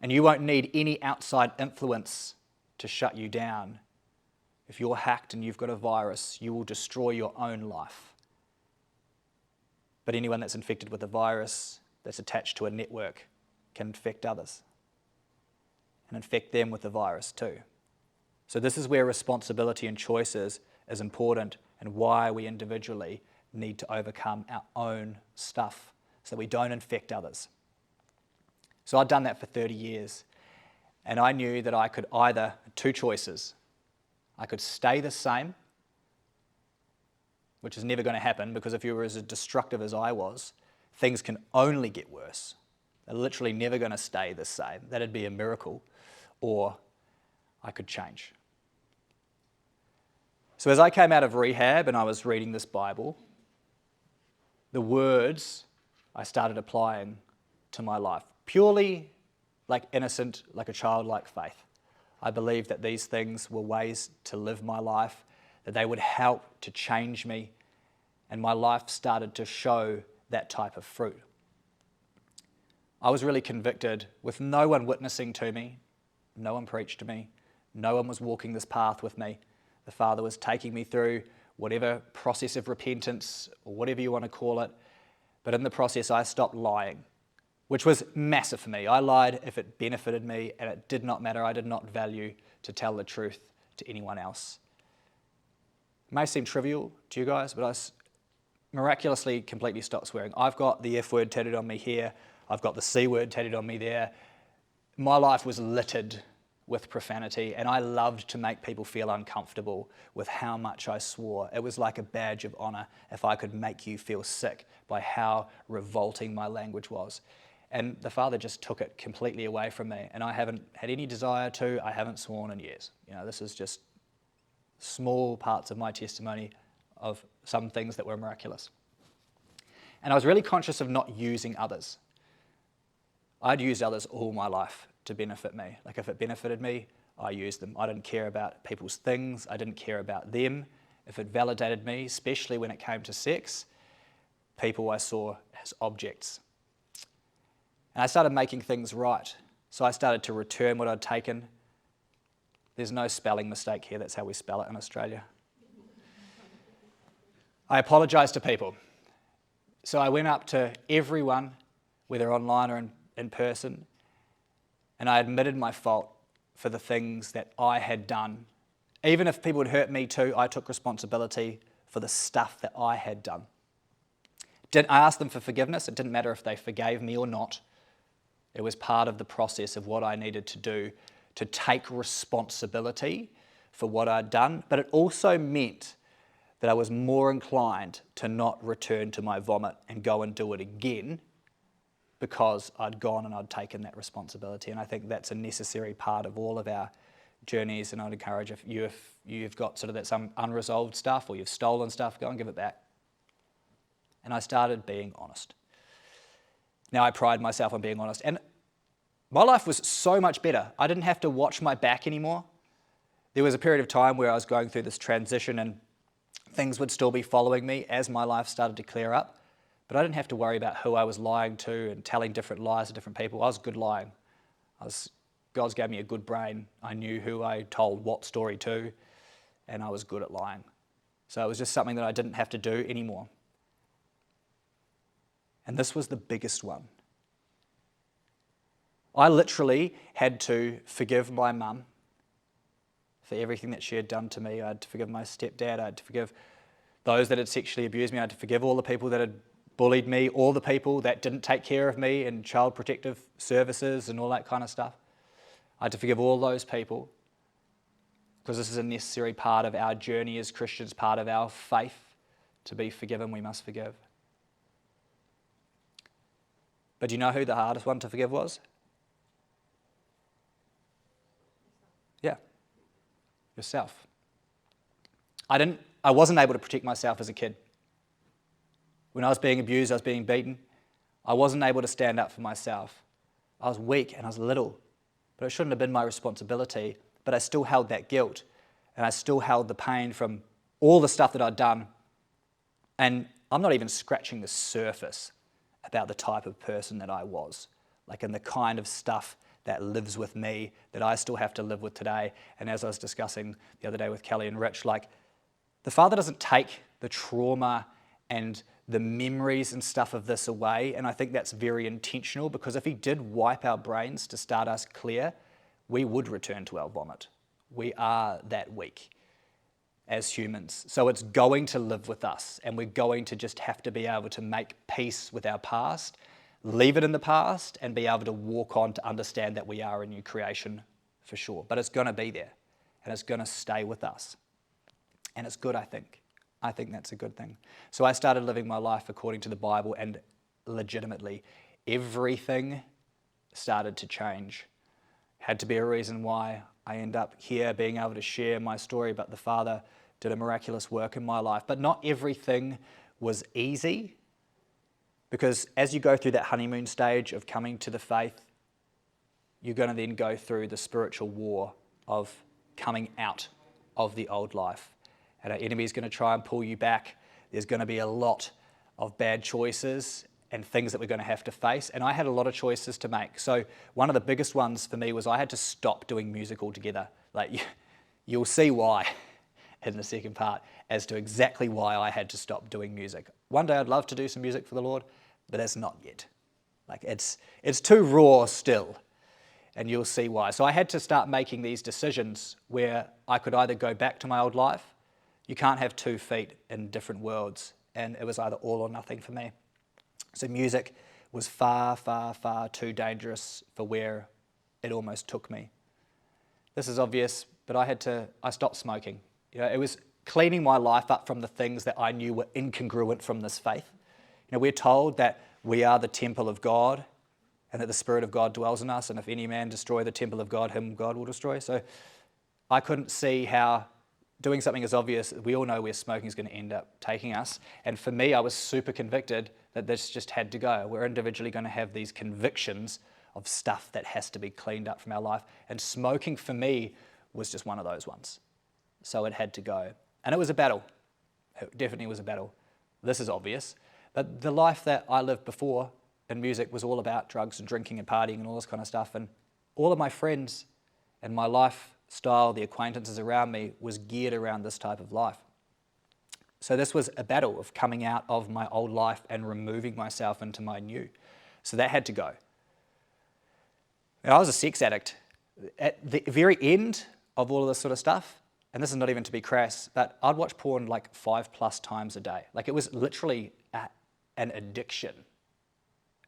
And you won't need any outside influence to shut you down. If you're hacked and you've got a virus, you will destroy your own life. But anyone that's infected with a virus that's attached to a network can infect others and infect them with the virus too. So this is where responsibility and choices is important, and why we individually need to overcome our own stuff so that we don't infect others. So I'd done that for 30 years, and I knew that I could either, two choices. I could stay the same, which is never going to happen, because if you were as destructive as I was, things can only get worse. They're literally never going to stay the same. That'd be a miracle. Or I could change. So as I came out of rehab and I was reading this Bible, the words I started applying to my life, purely like innocent, like a childlike faith. I believed that these things were ways to live my life, that they would help to change me, and my life started to show that type of fruit. I was really convicted with no one witnessing to me, no one preached to me, no one was walking this path with me. The Father was taking me through whatever process of repentance, or whatever you want to call it, but in the process I stopped lying, which was massive for me. I lied if it benefited me, and it did not matter. I did not value to tell the truth to anyone else. It may seem trivial to you guys, but I miraculously completely stopped swearing. I've got the F word tattooed on me here. I've got the C word tattooed on me there. My life was littered with profanity, and I loved to make people feel uncomfortable with how much I swore. It was like a badge of honor if I could make you feel sick by how revolting my language was. And the Father just took it completely away from me, and I haven't had any desire to. I haven't sworn in years. This is just small parts of my testimony of some things that were miraculous. And I was really conscious of not using others. I'd used others all my life to benefit me. Like if it benefited me, I used them. I didn't care about people's things. I didn't care about them. If it validated me, especially when it came to sex, people I saw as objects. And I started making things right. So I started to return what I'd taken. There's no spelling mistake here. That's how we spell it in Australia. I apologised to people. So I went up to everyone, whether online or in person, and I admitted my fault for the things that I had done. Even if people had hurt me too, I took responsibility for the stuff that I had done. I asked them for forgiveness. It didn't matter if they forgave me or not. It was part of the process of what I needed to do to take responsibility for what I'd done. But it also meant that I was more inclined to not return to my vomit and go and do it again, because I'd gone and I'd taken that responsibility. And I think that's a necessary part of all of our journeys. And I'd encourage, if you've got sort of that some unresolved stuff, or you've stolen stuff, go and give it back. And I started being honest. Now I pride myself on being honest. And my life was so much better. I didn't have to watch my back anymore. There was a period of time where I was going through this transition, and things would still be following me as my life started to clear up. But I didn't have to worry about who I was lying to and telling different lies to different people. I was good lying. God's gave me a good brain. I knew who I told what story to, and I was good at lying. So it was just something that I didn't have to do anymore. And this was the biggest one. I literally had to forgive my mum for everything that she had done to me. I had to forgive my stepdad. I had to forgive those that had sexually abused me. I had to forgive all the people that had bullied me, all the people that didn't take care of me in child protective services and all that kind of stuff. I had to forgive all those people, because this is a necessary part of our journey as Christians, part of our faith. To be forgiven, we must forgive. But do you know who the hardest one to forgive was? Yeah, yourself. I wasn't able to protect myself as a kid. When I was being abused, I was being beaten. I wasn't able to stand up for myself. I was weak and I was little, but it shouldn't have been my responsibility. But I still held that guilt, and I still held the pain from all the stuff that I'd done. And I'm not even scratching the surface about the type of person that I was, like in the kind of stuff that lives with me that I still have to live with today. And as I was discussing the other day with Kelly and Rich, like the Father doesn't take the trauma and the memories and stuff of this away. And I think that's very intentional, because if he did wipe our brains to start us clear, we would return to our vomit. We are that weak as humans. So it's going to live with us, and we're going to just have to be able to make peace with our past, leave it in the past, and be able to walk on to understand that we are a new creation for sure. But it's going to be there, and it's going to stay with us. And it's good, I think. I think that's a good thing. So I started living my life according to the Bible, and legitimately, everything started to change. Had to be a reason why I end up here being able to share my story, but the Father did a miraculous work in my life. But not everything was easy, because as you go through that honeymoon stage of coming to the faith, you're going to then go through the spiritual war of coming out of the old life. And our enemy is going to try and pull you back. There's going to be a lot of bad choices and things that we're going to have to face. And I had a lot of choices to make. So one of the biggest ones for me was I had to stop doing music altogether. Like, you'll see why in the second part as to exactly why I had to stop doing music. One day I'd love to do some music for the Lord, but that's not yet. Like, it's too raw still, and you'll see why. So I had to start making these decisions where I could either go back to my old life. You can't have 2 feet in different worlds, and it was either all or nothing for me. So music was far, far, far too dangerous for where it almost took me. This is obvious, but I stopped smoking. It was cleaning my life up from the things that I knew were incongruent from this faith. We're told that we are the temple of God, and that the Spirit of God dwells in us, and if any man destroy the temple of God, him God will destroy. So I couldn't see how doing something as obvious, we all know where smoking is going to end up taking us. And for me, I was super convicted that this just had to go. We're individually going to have these convictions of stuff that has to be cleaned up from our life. And smoking for me was just one of those ones. So it had to go. And it was a battle. It definitely was a battle. This is obvious. But the life that I lived before in music was all about drugs and drinking and partying and all this kind of stuff. And all of my friends and my lifestyle, the acquaintances around me, was geared around this type of life. So this was a battle of coming out of my old life and removing myself into my new. So that had to go. Now, I was a sex addict. At the very end of all of this sort of stuff, and this is not even to be crass, but I'd watch porn like 5+ times a day. Like, it was literally an addiction.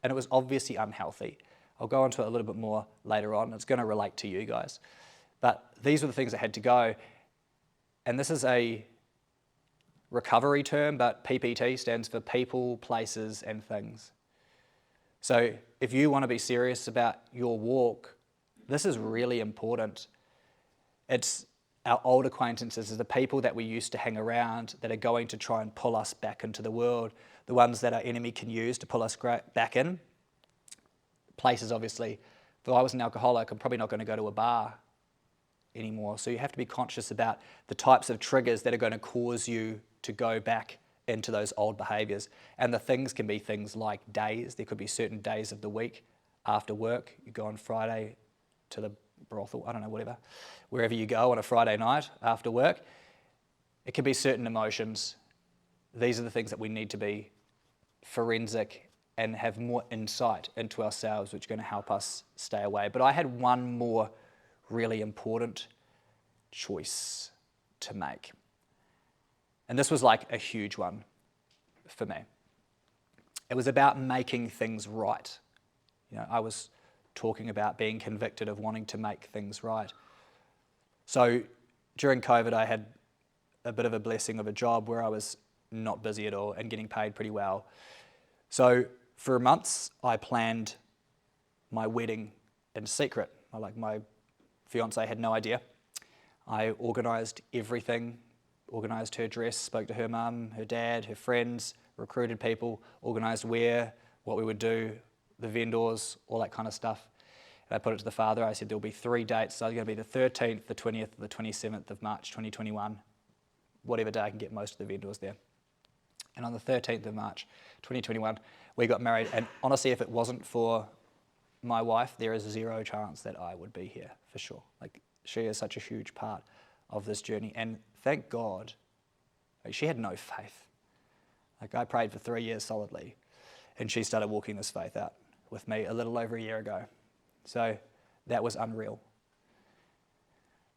And it was obviously unhealthy. I'll go into it a little bit more later on. It's going to relate to you guys. But these were the things that had to go. And this is a recovery term, but PPT stands for people, places, and things. So if you want to be serious about your walk, this is really important. It's our old acquaintances, the people that we used to hang around that are going to try and pull us back into the world, the ones that our enemy can use to pull us back in. Places, obviously. If I was an alcoholic, I'm probably not going to go to a bar anymore. So you have to be conscious about the types of triggers that are going to cause you to go back into those old behaviours. And the things can be things like days. There could be certain days of the week after work. You go on Friday to the brothel, I don't know, whatever. Wherever you go on a Friday night after work. It can be certain emotions. These are the things that we need to be forensic and have more insight into ourselves, which are going to help us stay away. But I had one more really important choice to make. And this was like a huge one for me. It was about making things right. I was talking about being convicted of wanting to make things right. So during COVID, I had a bit of a blessing of a job where I was not busy at all and getting paid pretty well. So for months, I planned my wedding in secret. My fiance had no idea. I organised everything, organised her dress, spoke to her mum, her dad, her friends, recruited people, organised where, what we would do, the vendors, all that kind of stuff. And I put it to the Father. I said, there'll be 3 dates. So it's going to be the 13th, the 20th, the 27th of March 2021, whatever day I can get most of the vendors there. And on the 13th of March, 2021, we got married. And honestly, if it wasn't for my wife, there is zero chance that I would be here, for sure. Like, she is such a huge part of this journey. And thank God, like, she had no faith. Like, I prayed for 3 years solidly, and she started walking this faith out with me a little over a year ago. So that was unreal.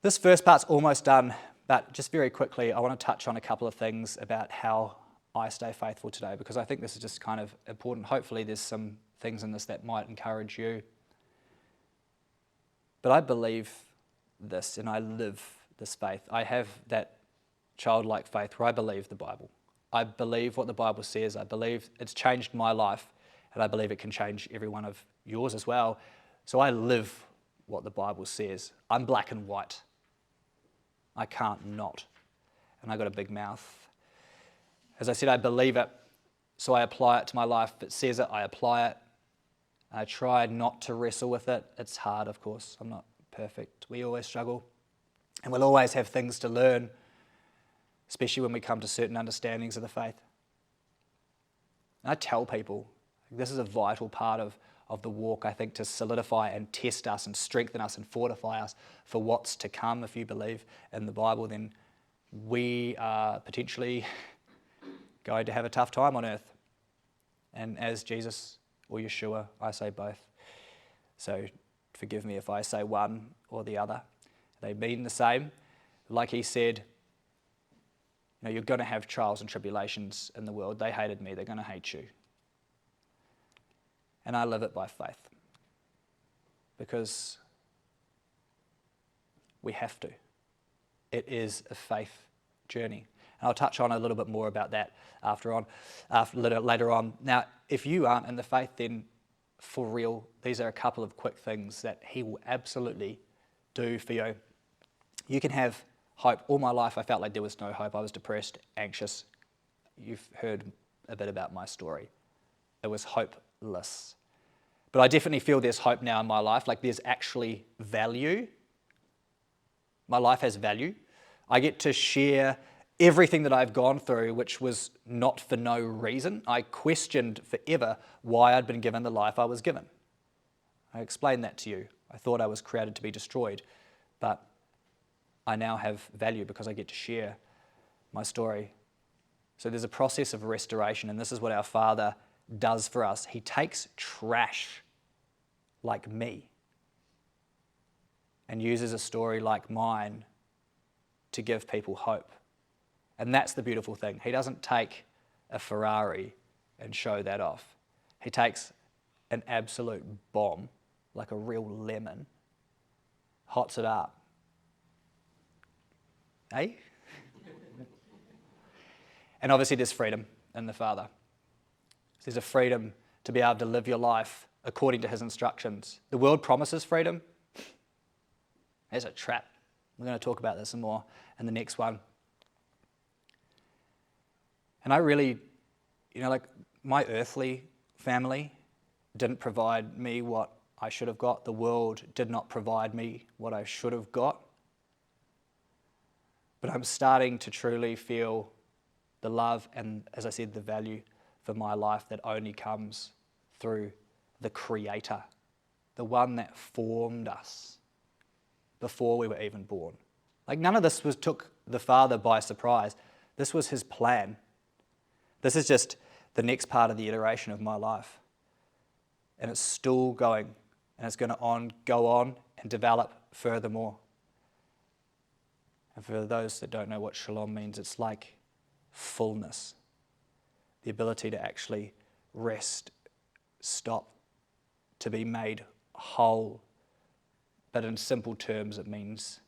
This first part's almost done, but just very quickly, I want to touch on a couple of things about how I stay faithful today, because I think this is just kind of important. Hopefully there's some things in this that might encourage you. But I believe this, and I live this faith. I have that childlike faith where I believe the Bible. I believe what the Bible says. I believe it's changed my life, and I believe it can change every one of yours as well. So I live what the Bible says. I'm black and white. I can't not. And I got a big mouth. As I said, I believe it, so I apply it to my life. If it says it, I apply it. I try not to wrestle with it. It's hard, of course. I'm not perfect. We always struggle. And we'll always have things to learn, especially when we come to certain understandings of the faith. And I tell people, this is a vital part of the walk, I think, to solidify and test us and strengthen us and fortify us for what's to come. If you believe in the Bible, then we are potentially going to have a tough time on earth. And as Jesus or Yeshua, I say both. So forgive me if I say one or the other. They mean the same. Like he said, you're going to have trials and tribulations in the world. They hated me. They're going to hate you. And I live it by faith, because we have to. It is a faith journey. And I'll touch on a little bit more about that later on. Now, if you aren't in the faith, then for real, these are a couple of quick things that he will absolutely do for you. You can have hope. All my life, I felt like there was no hope. I was depressed, anxious. You've heard a bit about my story. It was hopeless. But I definitely feel there's hope now in my life. Like, there's actually value. My life has value. I get to share everything that I've gone through, which was not for no reason. I questioned forever why I'd been given the life I was given. I explained that to you. I thought I was created to be destroyed, but I now have value because I get to share my story. So there's a process of restoration, and this is what our Father does for us. He takes trash like me and uses a story like mine to give people hope. And that's the beautiful thing. He doesn't take a Ferrari and show that off. He takes an absolute bomb, like a real lemon, hots it up. Eh? And obviously there's freedom in the Father. There's a freedom to be able to live your life according to his instructions. The world promises freedom. There's a trap. We're going to talk about this some more in the next one. And I really, like, my earthly family didn't provide me what I should have got. The world did not provide me what I should have got. But I'm starting to truly feel the love and, as I said, the value for my life that only comes through the Creator, the one that formed us before we were even born. Like, none of this took the Father by surprise. This was his plan. This is just the next part of the iteration of my life. And it's still going, and it's going to go on and develop furthermore. And for those that don't know what shalom means, it's like fullness. The ability to actually rest, stop, to be made whole. But in simple terms, it means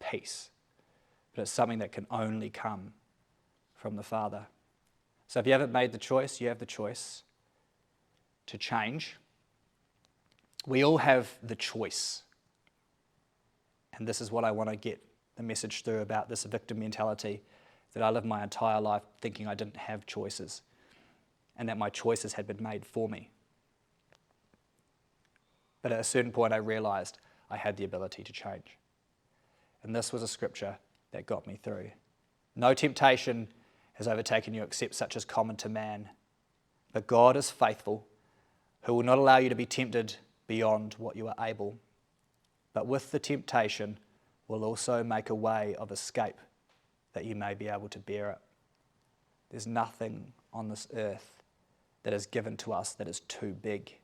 peace. But it's something that can only come from the Father. So if you haven't made the choice, you have the choice to change. We all have the choice. And this is what I want to get the message through about this victim mentality, that I lived my entire life thinking I didn't have choices and that my choices had been made for me. But at a certain point I realized I had the ability to change. And this was a scripture that got me through. No temptation has overtaken you except such as common to man. But God is faithful, who will not allow you to be tempted beyond what you are able, but with the temptation will also make a way of escape that you may be able to bear it. There's nothing on this earth that is given to us that is too big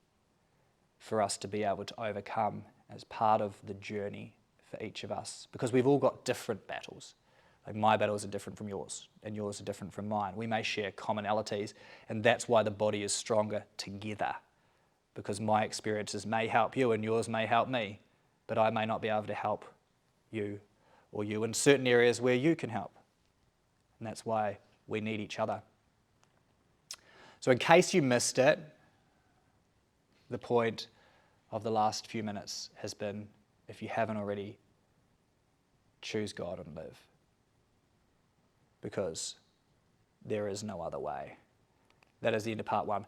for us to be able to overcome as part of the journey for each of us, because we've all got different battles. Like my battles are different from yours, and yours are different from mine. We may share commonalities, and that's why the body is stronger together, because my experiences may help you and yours may help me, but I may not be able to help you or you in certain areas where you can help. And that's why we need each other. So in case you missed it, the point of the last few minutes has been, if you haven't already, choose God and live. Because there is no other way. That is the end of part 1.